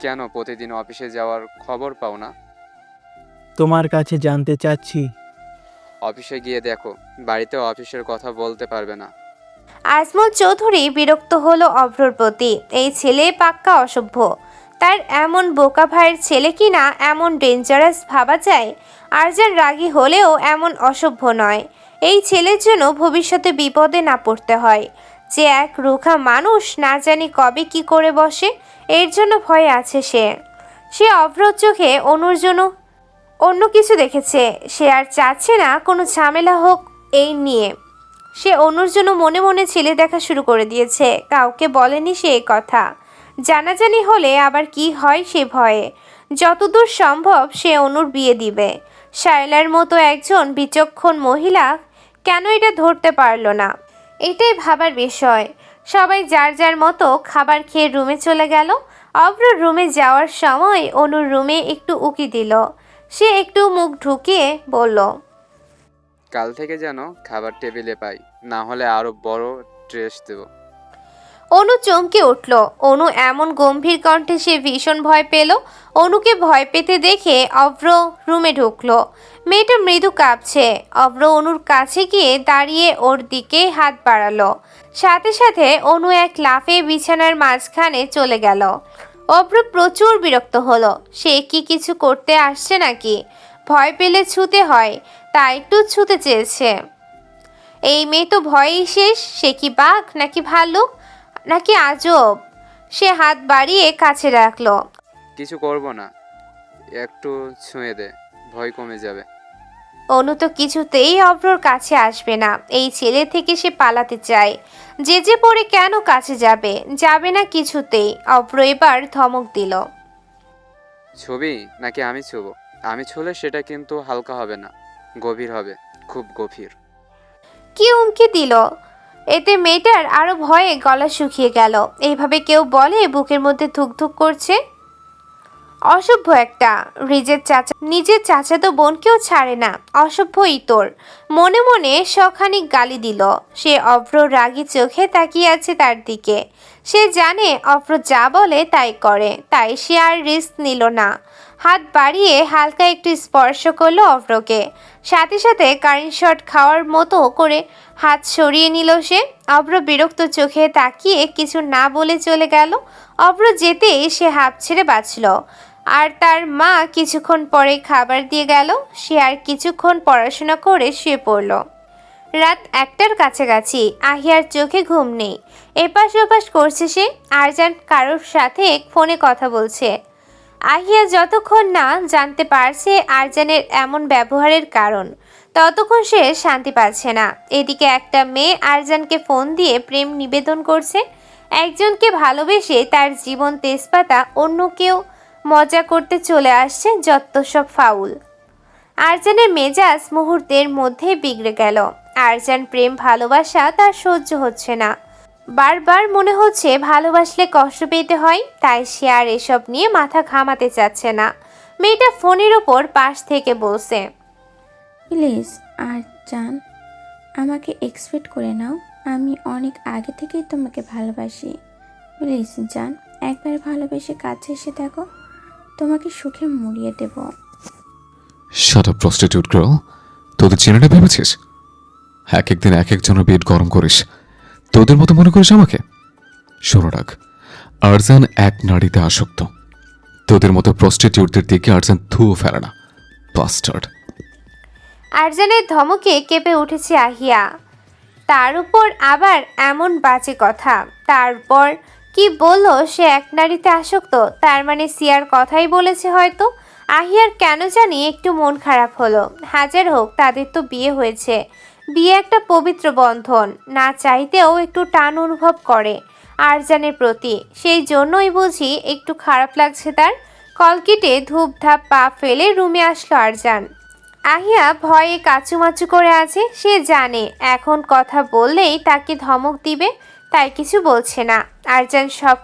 কেন প্রতিদিন অফিসে যাওয়ার খবর পাও না? তোমার কাছে জানতে চাচ্ছি। অফিসে গিয়ে দেখো, বাড়িতে অফিসের কথা বলতে পারবে না। আজমল চৌধুরী বিরক্ত হলো অভ্রর প্রতি। এই ছেলে পাক্কা অসভ্য। তার এমন বোকা ভাইয়ের ছেলে কি না এমন ডেঞ্জারাস ভাবা যায়? আরজান রাগী হলেও এমন অসভ্য নয়। এই ছেলের জন্য ভবিষ্যতে বিপদে না পড়তে হয়। যে এক রুখা মানুষ, না জানি কবে কি করে বসে, এর জন্য ভয়ে আছে সে অভ্রর চোখে অনুর জন্য অন্য কিছু দেখেছে। সে আর চাচ্ছে না কোনো ঝামেলা হোক এই নিয়ে। সে অনুর জন্য মনে মনে ছেলে দেখা শুরু করে দিয়েছে। কাউকে বলেনি সে এই কথা। জানাজানি হলে আবার কি হয় সে ভয়ে। যতদূর সম্ভব সে অনুর বিয়ে দিবে। শায়লার মতো একজন বিচক্ষণ মহিলা কেন এটা ধরতে পারল না? এটাই ভাবার বিষয়। সবাই যার যার মতো খাবার খেয়ে রুমে চলে গেল। অব্র রুমে যাওয়ার সময় অনুর রুমে একটু উকি দিল। সে একটু মুখ ঢুকিয়ে বলল, কাল থেকে যেন খাবার টেবিলে পাই, না হলে আরো বড় ড্রেস দেব। অনু চমকে উঠল। অনু এমন গম্ভীর কণ্ঠে সে ভীষণ ভয় পেল। অনুকে ভয় পেতে দেখে অব্র রুমে ঢুকলো। মেয়েটা মৃদু কাঁপছে। অব্র অনুর কাছে গিয়ে দাঁড়িয়ে ওর দিকে হাত বাড়ালো। সাথে সাথে অনু এক লাফে বিছানার মাঝখানে চলে গেল। অব্র প্রচুর বিরক্ত হলো। সে কি কিছু করতে আসছে নাকি? ভয় পেলে ছুতে হয়, তা একটু ছুতে চেয়েছে। এই মেয়ে তো ভয়েই শেষ। সে কি বাঘ নাকি ভাল্লুক নাকি আজব? সে হাত বাড়িয়ে কাছে রাখলো। কিছু করব না, একটু ছুঁয়ে দে, ভয় কমে যাবে। অনু তো কিছুতেই অব্রর কাছে আসবে না। এই ছেলে থেকে সে পালাতে চায়। যে পড়ে কেন কাছে যাবে? যাবে না কিছুতেই। অব্র এবার ধমক দিল, ছবি নাকি আমি ছুবো? আমি ছুলে সেটা কিন্তু হালকা হবে না, গভীর হবে, খুব গভীর। কি হুমকি দিল! এতে মেয়েটার আরো ভয়ে গলা শুকিয়ে গেল। এইভাবে কেউ বলে বুকের মধ্যে ধুকধুক করছে। অসভ্য একটা। নিজের চাচাতো বোনকেও ছাড়ে না। অসভ্যই তোর। মনে মনে শখানিক গালি দিল। সে অভ্র রাগী চোখে তাকিয়ে আছে তার দিকে। সে জানে অভ্র যা বলে তাই করে, তাই সে আর রিস্ক নিল না। হাত বাড়িয়ে হালকা একটু স্পর্শ করলো অভ্রকে। সাথে সাথে কারেন্ট শট খাওয়ার মতো করে হাত সরিয়ে নিল সে। অভ্র বিরক্ত চোখে তাকিয়ে কিছু না বলে চলে গেল। অভ্র যেতেই সে হাঁপ ছেড়ে বাঁচল। আর তার মা কিছুক্ষণ পরে খাবার দিয়ে গেল। সে আর কিছুক্ষণ পড়াশোনা করে শুয়ে পড়ল। রাত 1টার কাছাকাছি। আহিয়ার চোখে ঘুম নেই। এপাশ ওপাশ করছে সে। আরজান কারোর সাথে ফোনে কথা বলছে। আহিয়া যতক্ষণ না জানতে পারছে আরজানের এমন ব্যবহারের কারণ, ততক্ষণ সে শান্তি পাচ্ছে না। এদিকে একটা মেয়ে আরজানকে ফোন দিয়ে প্রেম নিবেদন করছে। একজনকে ভালোবেসে তার জীবন তেজপাতা অন্য কেউ মজা করতে চলে আসছে। যত সব ফাউল। আরজানের মেজাজ মুহূর্তের মধ্যে বিগড়ে গেল। আরজান প্রেম ভালোবাসা তার সহ্য হচ্ছে না। বারবার মনে হচ্ছে ভালোবাসলে কষ্ট পেতে হয়, তাই সে আর এসব নিয়ে মাথা ঘামাতে চাচ্ছে না। মেয়েটা ফোনের ওপর পাশ থেকে বলছে, প্লিজ আর জান, আমাকে এক্সপেক্ট করে নাও। আমি অনেক আগে থেকেই তোমাকে ভালোবাসি। প্লিজ জান, একবার ভালোবেসে কাছে এসে দেখো, তোমাকে সুখে মুড়িয়ে দেব। শাট আপ প্রস্টিটিউট গার্ল, তোদের চেনাটা ভেবেছিস? এক একদিন এক একজনের পেট গরম করিস, তোদের মতো মনে করিস আমাকে? শোনো রাখ, আরজান এক নারীতে আসক্ত। তোদের মতো প্রস্টিটিউটদের দিকে আরজান থুও ফেলে না, বাস্টার্ড। আরজানের ধমকে কেঁপে উঠেছে আহিয়া। তার উপর আবার এমন বাজে কথা। তারপর কি বললো সে এক নারীতে আসক্ত? তার মানে সিয়ার কথাই বলেছে হয়তো। আহিয়ার কেন জানি একটু মন খারাপ হলো। হাজার হোক তাদের তো বিয়ে হয়েছে। বিয়ে একটা পবিত্র বন্ধন। না চাইতেও একটু টান অনুভব করে আরজানের প্রতি। সেই জন্যই বুঝি একটু খারাপ লাগছে তার। কলকেটে ধূপ ধাপ পা ফেলে রুমে আসলো আরজান। আহিয়া ভয়ে কাচুমাচু করে আছে। সে জানে এখন কথা বললেই তাকে ধমক দিবে, তাই কিছু বলছে না। আরজান সব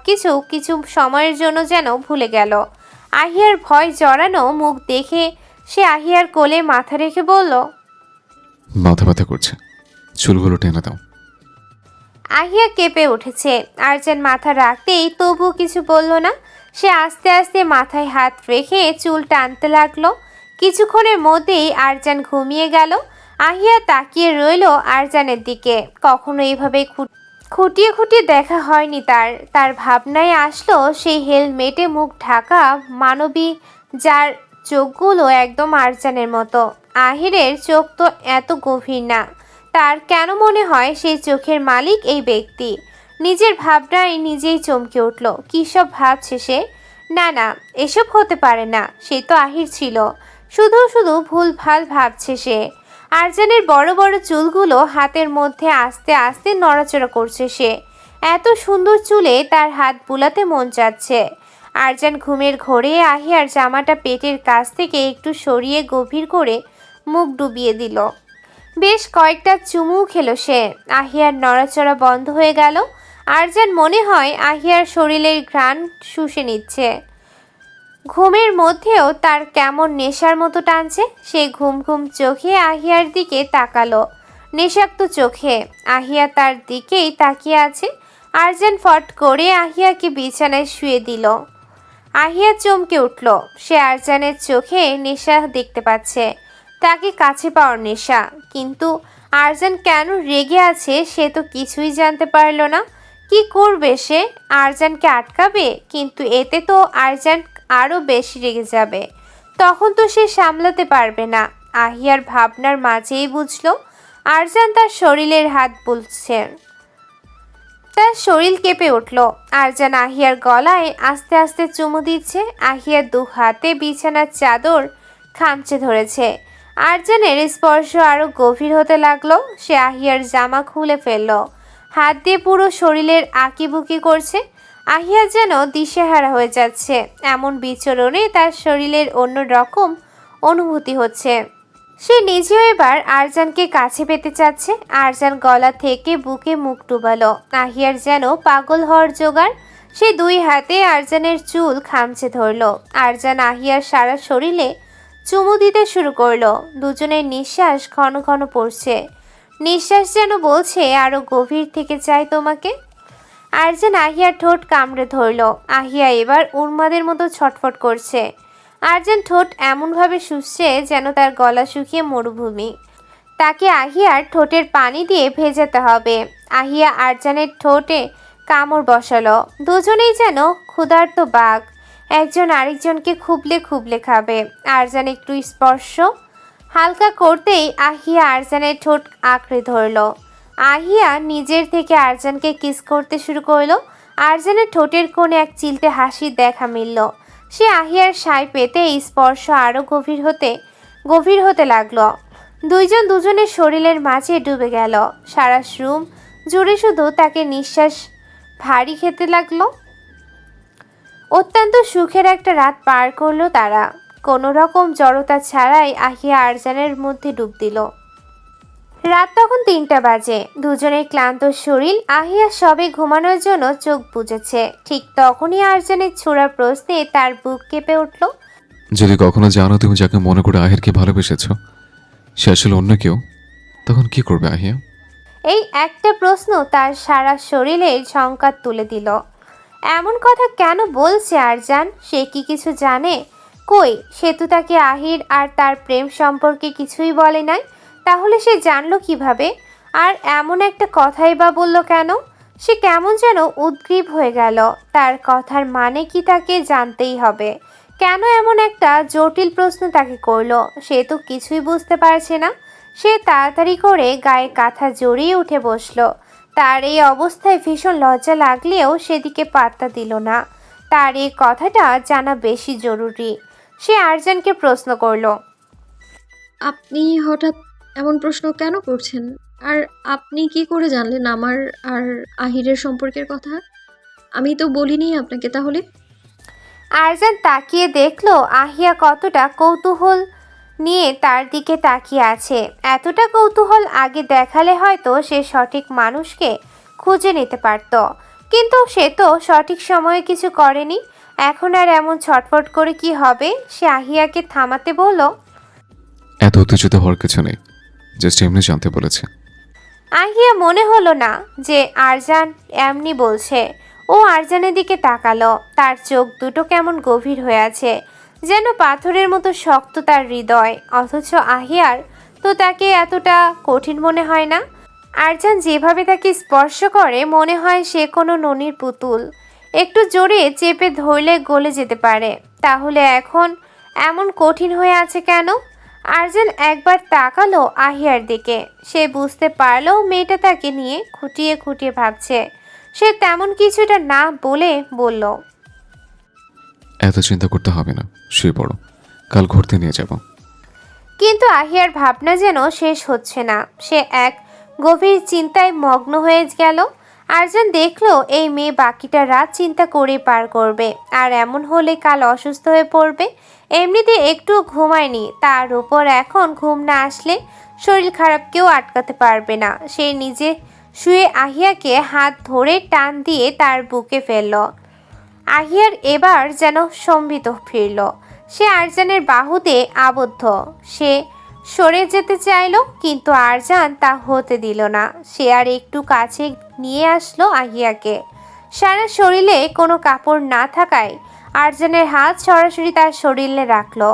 কিছু সময়ের জন্য যেন ভুলে গেল। আহিয়ার ভয় জড়ানো মুখ দেখে সে আহিয়ার কোলে মাথা রেখে বলল, মাথা ব্যথা করছে, চুলগুলো টেনে দাও। আহিয়া কেঁপে উঠেছে। আরজান মাথা রাখতেই তবু কিছু বলল না। সে আস্তে আস্তে মাথায় হাত রেখে চুল টানতে লাগলো। কিছুক্ষণের মধ্যেই আরজান ঘুমিয়ে গেল। আহিয়া তাকিয়ে রইল আরজানের দিকে। কখনো এইভাবে খুঁটিয়ে খুঁটিয়ে দেখা হয়নি তার ভাবনায় আসলো সেই হেলমেটে মুখ ঢাকা মানবী, যার চোখগুলো একদম আরজানের মতো। আহিরের চোখ তো এত গভীর না। তার কেন মনে হয় সেই চোখের মালিক এই ব্যক্তি? নিজের ভাবনায় নিজেই চমকে উঠল। কী সব ভাবছে সে? না না, এসব হতে পারে না। সে তো আহির ছিল। শুধু শুধু ভুলভাল ভাবছে সে। আরজানের বড় বড় চুলগুলো হাতের মধ্যে আস্তে আস্তে নড়াচড়া করছে সে। এত সুন্দর চুলে তার হাত বুলাতে মন চাচ্ছে। আরজান ঘুমের ঘোরে আহিয়ার জামাটা পেটের কাছ থেকে একটু সরিয়ে গভীর করে মুখ ডুবিয়ে দিল। বেশ কয়েকটা চুমু খেলো সে। আহিয়ার নড়াচড়া বন্ধ হয়ে গেল। আরজান মনে হয় আহিয়ার শরীরের ঘ্রাণ শুষে নিচ্ছে। ঘুমের মধ্যেও তার কেমন নেশার মতো টানছে। সে ঘুম ঘুম চোখে আহিয়ার দিকে তাকালো। নেশাক্ত চোখে আহিয়া তার দিকেই তাকিয়ে আছে। আরজান ফট করে আহিয়াকে বিছানায় শুয়ে দিল। আহিয়া চমকে উঠল। সে আরজানের চোখে নেশা দেখতে পাচ্ছে, তাকে কাছে পাওয়ার নেশা। কিন্তু আরজান কেন রেগে আছে সে তো কিছুই জানতে পারল না। কি করবে সে? আরজানকে আটকাবে? কিন্তু এতে তো আরজান আরও বেশি রেগে যাবে। তখন তো সে সামলাতে পারবে না। আহিয়ার ভাবনার মাঝেই বুঝলো আরজান তার শরীরের হাত বুলছে। তার শরীর কেঁপে উঠল। আরজান আহিয়ার গলায় আস্তে আস্তে চুমু দিচ্ছে। আহিয়ার দু হাতে বিছানার চাদর খামচে ধরেছে। আরজানের স্পর্শ আরো গভীর হতে লাগলো। সে আহিয়ার জামা খুলে ফেলল। হাত দিয়ে পুরো শরীরের আঁকিবুকি করছে। আহিয়া যেন দিশেহারা হয়ে যাচ্ছে। এমন বিচরণে তার শরীরের অন্য রকম অনুভূতি হচ্ছে। সে নিজেও এবার আরজানকে কাছে পেতে চাচ্ছে। আরজান গলা থেকে বুকে মুখ ডুবালো। আহিয়ার যেন পাগল হওয়ার জোগাড়। সে দুই হাতে আরজানের চুল খামচে ধরল। আরজান আহিয়ার সারা শরীরে চুমু দিতে শুরু করলো। দুজনের নিঃশ্বাস ঘন ঘন পড়ছে। নিঃশ্বাস যেন বলছে আরো গভীর থেকে চাই তোমাকে। আরজান আহিয়ার ঠোঁট কামড়ে ধরল। আহিয়া এবার উন্মাদের মতো ছটফট করছে। আরজান ঠোঁট এমনভাবে শুষছে যেন তার গলা শুকিয়ে মরুভূমি। তাকে আহিয়ার ঠোঁটের পানি দিয়ে ভেজাতে হবে। আহিয়া আরজানের ঠোঁটে কামড় বসালো। দুজনেই যেন ক্ষুধার্ত বাঘ, একজন আরেকজনকে খুবলে খুবলে খাবে। আরজান একটু স্পর্শ হালকা করতেই আহিয়া আরজানের ঠোঁট আঁকড়ে ধরল। আহিয়া নিজের থেকে আরজানকে কিস করতে শুরু করলো। আরজানের ঠোঁটের কোণে এক চিলতে হাসির দেখা মিলল। সে আহিয়ার সায় পেতে স্পর্শ আরো গভীর হতে লাগলো। দুইজন দুজনের শরীরের মাঝে ডুবে গেল। সারা রুম জুড়ে শুধু তাকে নিঃশ্বাস ভারী খেতে লাগলো। অত্যন্ত সুখের একটা রাত পার করলো তারা। কোনো রকম জড়তা ছাড়াই আহিয়া আরজানের মধ্যে ডুব দিল। রাত তখন 3টা বাজে। দুজনের ক্লান্ত শরীর। আহিয়া সবে ঘুমানোর জন্য চোখ বুজেছে। ঠিক তখনই আরজানের ছোড়া প্রশ্নে তার বুক কেঁপে উঠল। যদি কখনো জানো তুমি যাকে মনে করে আহিরকে ভালোবেসেছ সে আসলে অন্য কেউ, তখন কি করবে আহিয়া? এই একটা প্রশ্ন তার সারা শরীরে ঝংকার তুলে দিল। এমন কথা কেন বলছে আরজান? সে কি কিছু জানে? কই, সে তো তাকে আহির আর তার প্রেম সম্পর্কে কিছুই বলে নাই। তাহলে সে জানলো কিভাবে? আর এমন একটা কথাই বা বলল কেন? সে কেমন যেন উদ্গ্রীব হয়ে গেল। তার কথার মানে কি তাকে জানতেই হবে। কেন এমন একটা জটিল প্রশ্ন তাকে করলো? সে তো কিছুই বুঝতে পারছে না। সে তাড়াতাড়ি করে গায়ে কাঁথা জড়িয়ে উঠে বসলো। তার এই অবস্থায় ভীষণ লজ্জা লাগলেও সেদিকে পাত্তা দিল না। তার এই কথাটা জানা বেশি জরুরি। সে আরজানকে প্রশ্ন করলো, আপনি হঠাৎ এমন প্রশ্ন কেন করছেন? আর আপনি কি করে জানলেন আমার আর আহিরের সম্পর্কের কথা? আমি তো বলিনি আপনাকে। তাহলে আরজান তাকিয়ে দেখলো আহিয়া কতটা কৌতূহল নিয়ে তার দিকে তাকিয়ে আছে। এতটা কৌতূহল আগে দেখালে হয়তো সে সঠিক মানুষকে খুঁজে নিতে পারত। কিন্তু সে তো সঠিক সময়ে কিছু করেনি। এখন আর এমন ছটফট করে কি হবে? সে আহিয়াকে থামাতে বলল, এত উত্তেজিত হওয়ার কিছু নেই, জাস্ট এমনি জানতে বলেছে। আহিয়া মনে হলো না যে আরজান এমনি বলছে। ও আরজানের দিকে তাকালো। তার চোখ দুটো কেমন গভীর হয়ে আছে, যেন পাথরের মতো শক্ত তার হৃদয়। অথচ আহিয়ার তো তাকে এতটা কঠিন মনে হয় না। আরজান যেভাবে তাকে স্পর্শ করে মনে হয় সে কোনো ননির পুতুল। একটু জোরে চেপে ধরলে গলে যেতে পারে। তাহলে এখন এমন কঠিন হয়ে আছে কেন? আরজান একবার তাকালো আহিয়ার দিকে। সে বুঝতে পারলো মেয়েটা তাকে নিয়ে খুঁটিয়ে খুঁটিয়ে ভাবছে। সে তেমন কিছুটা না বলে বলল, এত চিন্তা করতে হবে না, শুয়ে পড়ো, কাল ঘুরতে নিয়ে যাব। কিন্তু আহিয়ার ভাবনা যেন শেষ হচ্ছে না। সে এক গভীর চিন্তায় মগ্ন হয়ে গেল। আরজান দেখলো এই মেয়ে বাকিটা রাত চিন্তা করে পার করবে, আর এমন হলে কাল অসুস্থ হয়ে পড়বে। এমনিতে একটু ঘুমায়নি, তার উপর এখন ঘুম না আসলে শরীর খারাপ কেউ আটকাতে পারবে না। সে নিজে শুয়ে আহিয়াকে হাত ধরে টান দিয়ে তার বুকে ফেলল। আহিয়ার এবার যেন সম্বিত ফিরল। সে আরজানের বাহুতে আবদ্ধ। সে সরে যেতে চাইল, কিন্তু আরজান তা হতে দিল না। সে আর একটু কাছে নিয়ে আসলো আহিয়াকে। সারা শরীরে কোনো কাপড় না থাকায় আরজানের হাত সরাসরি তার শরীরে রাখলো।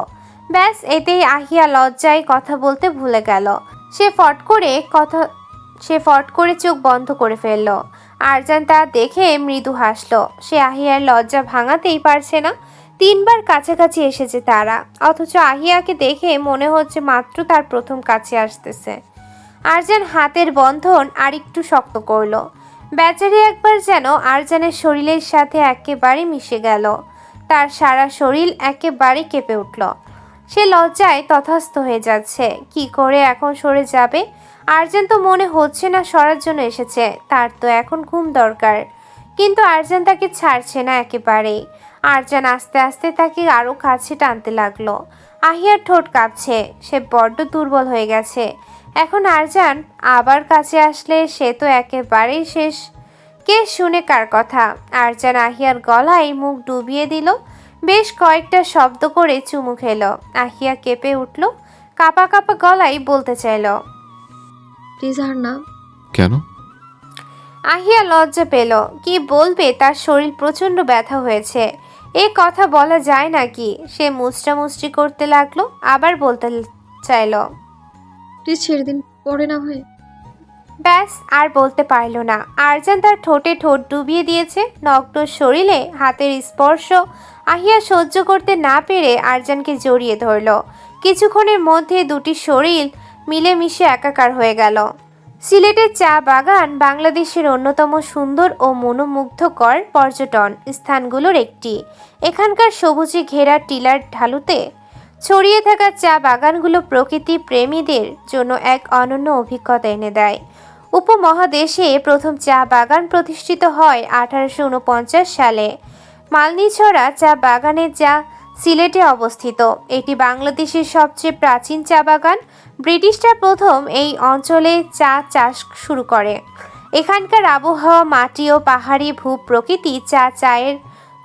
ব্যাস, এতেই আহিয়া লজ্জায় কথা বলতে ভুলে গেল। সে ফট করে চোখ বন্ধ করে ফেলল। আরজান তা দেখে মৃদু হাসলো। সে আহিয়ার লজ্জা ভাঙাতেই পারছে না। 3 বার কাছাকাছি এসেছে তারা, অথচ আহিয়াকে দেখে মনে হচ্ছে মাত্র তার প্রথম কাছে আসতেছে। আরজান হাতের বন্ধন আরেকটু শক্ত করলো। বেচারি একবার যেন আরজানের শরীরের সাথে একেবারে মিশে গেল। তার সারা শরীর একেবারে কেঁপে উঠল। সে লজ্জায় তথাস্থ হয়ে যাচ্ছে। কি করে এখন সরে যাবে? আরজান তো মনে হচ্ছে না সরার জন্য এসেছে, তার তো এখন ঘুম দরকার। কিন্তু আরজান তাকে ছাড়ছে না একেবারেই। আরজান আস্তে আস্তে তাকে আরো কাছে টানতে লাগলো। আহিয়ার ঠোঁট কাঁপছে, সে বড্ড দুর্বল হয়ে গেছে। এখন আরজান আবার কাছে আসলে সে তো একেবারেই শেষ। কে শুনে কার কথা? আরজান আহিয়ার গলায় মুখ ডুবিয়ে দিল। বেশ কয়েকটা শব্দ করে চুমু খেলো। আহিয়া কেঁপে উঠল, কাঁপা কাঁপা গলায় বলতে চাইল, প্লিজ আর না। কেন? আহিয়া লজ্জা পেল। কি বলবে? তার শরীর প্রচণ্ড ব্যথা হয়েছে। এ কথা বলা যায় নাকি? সে মুচড়ামুচড়ি করতে লাগলো, আবার বলতে চাইল, প্লিজ ছেড়ে দিন, পরে না হয়। ব্যাস, আর বলতে পারল না। আরজান তার ঠোঁটে ঠোঁট ডুবিয়ে দিয়েছে। নগ্ন শরীরে হাতের স্পর্শ আহিয়া সহ্য করতে না পেরে আরজানকে জড়িয়ে ধরল। কিছুক্ষণের মধ্যে দুটি শরীর মিলেমিশে একাকার হয়ে গেল। সিলেটের চা বাগান বাংলাদেশের অন্যতম সুন্দর ও মনোমুগ্ধকর পর্যটন স্থানগুলোর একটি। এখানকার সবুজে ঘেরা টিলার ঢালুতে ছড়িয়ে থাকা চা বাগানগুলো প্রকৃতি প্রেমীদের জন্য এক অনন্য অভিজ্ঞতা এনে দেয়। উপমহাদেশে প্রথম চা বাগান প্রতিষ্ঠিত হয় 1849 সালে মালনীছড়া চা বাগানে, যা সিলেটে অবস্থিত। এটি বাংলাদেশের সবচেয়ে প্রাচীন চা বাগান। ব্রিটিশরা প্রথম এই অঞ্চলে চা চাষ শুরু করে। এখানকার আবহাওয়া, মাটি ও পাহাড়ি ভূপ্রকৃতি চায়ের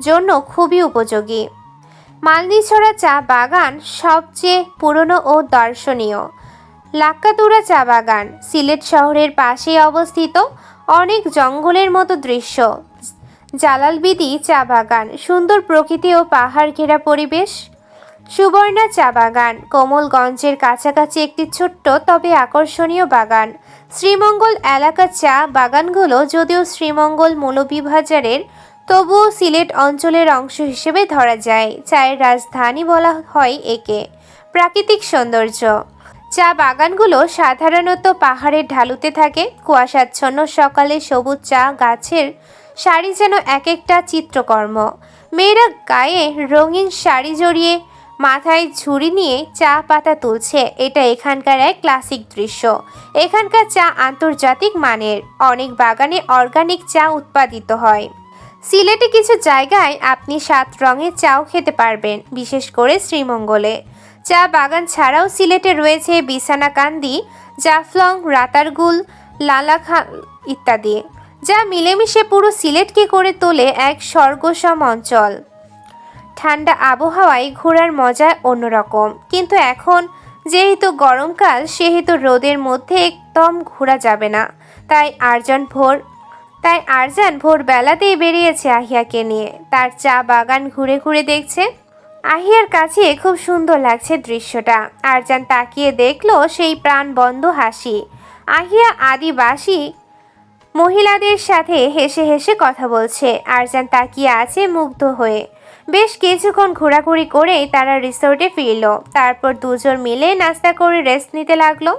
জন্য খুবই উপযোগী। মালনীছড়া চা বাগান সবচেয়ে পুরনো ও দর্শনীয়। লাক্কাতুরা চা বাগান সিলেট শহরের পাশেই অবস্থিত। অনেক জঙ্গলের মতো দৃশ্য। জালালবিদি চা বাগান সুন্দর প্রকৃতি ও পাহাড় ঘেরা পরিবেশ। সুবর্ণা চা বাগান কোমলগঞ্জের কাছাকাছি একটি ছোট্ট তবে আকর্ষণীয় বাগান। শ্রীমঙ্গল এলাকার চা বাগানগুলো যদিও শ্রীমঙ্গল মৌলভীবাজারের, তবুও সিলেট অঞ্চলের অংশ হিসেবে ধরা যায়। চায়ের রাজধানী বলা হয় একে। প্রাকৃতিক সৌন্দর্য, চা বাগানগুলো সাধারণত পাহাড়ের ঢালুতে থাকে। কুয়াশাচ্ছন্ন সকালে সবুজ চা গাছের শাড়ি যেন এক একটা চিত্রকর্ম। মেয়েরা গায়ে রঙিন শাড়ি জড়িয়ে মাথায় ঝুড়ি নিয়ে চা পাতা তুলছে। এটা এখানকার এক ক্লাসিক দৃশ্য। এখানকার চা আন্তর্জাতিক মানের। অনেক বাগানে অর্গানিক চা উৎপাদিত হয়। সিলেটে কিছু জায়গায় আপনি 7 রঙের চাও খেতে পারবেন, বিশেষ করে শ্রীমঙ্গলে। চা বাগান ছাড়াও সিলেটে রয়েছে বিছানাকান্দি, জাফলং, রাতারগুল, লালাখাল ইত্যাদি, যা মিলেমিশে পুরো সিলেটকে করে তোলে এক স্বর্গসম অঞ্চল। ঠান্ডা আবহাওয়ায় ঘোরার মজা অন্যরকম। কিন্তু এখন যেহেতু গরমকাল, সেহেতু রোদের মধ্যে একদম ঘোরা যাবে না। তাই আরজান ভোরবেলাতেই বেরিয়েছে আহিয়াকে নিয়ে। তার চা বাগান ঘুরে ঘুরে দেখছে। আহিয়ার কাছে খুব সুন্দর লাগছে দৃশ্যটা। আরজান তাকিয়ে দেখলো সেই প্রাণবন্ধ হাসি। আহিয়া আদিবাসী মহিলাদের সাথে হেসে হেসে কথা বলছে। আরজান তাকিয়ে আছে মুগ্ধ হয়ে। বেশ কিছুক্ষণ ঘোরাঘুরি করে তারা রিসোর্টে ফিরল। তারপর দুজন মিলে নাস্তা করে রেস্ট নিতে লাগলো।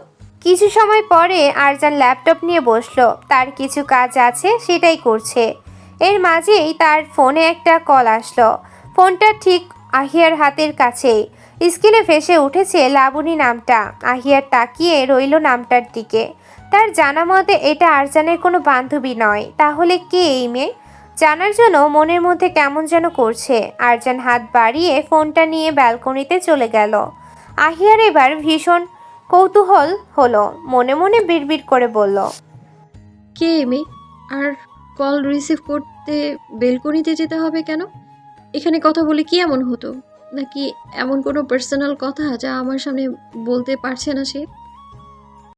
কিছু সময় পরে আরজান ল্যাপটপ নিয়ে বসলো। তার কিছু কাজ আছে, সেটাই করছে। এর মাঝেই তার ফোনে একটা কল আসলো। ফোনটা ঠিক আহিয়ার হাতের কাছেই। স্ক্রিনে ভেসে উঠেছে লাবণী নামটা। আহিয়ার তাকিয়ে রইল নামটার দিকে। তার জানা মতে এটা আরজানের কোনো বান্ধবী নয়। তাহলে কে এই মেয়ে? জানার জন্য মনের মধ্যে কেমন যেন করছে। আরজান হাত বাড়িয়ে ফোনটা নিয়ে ব্যালকনিতে চলে গেল। আহিয়ার এবার ভীষণ কৌতূহল হলো, মনে মনে বিড়বিড় করে বলল, কে এই মেয়ে? আর কল রিসিভ করতে বেলকনিতে যেতে হবে কেন? এখানে কথা বলে কি এমন হতো? নাকি এমন কোনো পার্সোনাল কথা যা আমার সামনে বলতে পারছে না সে?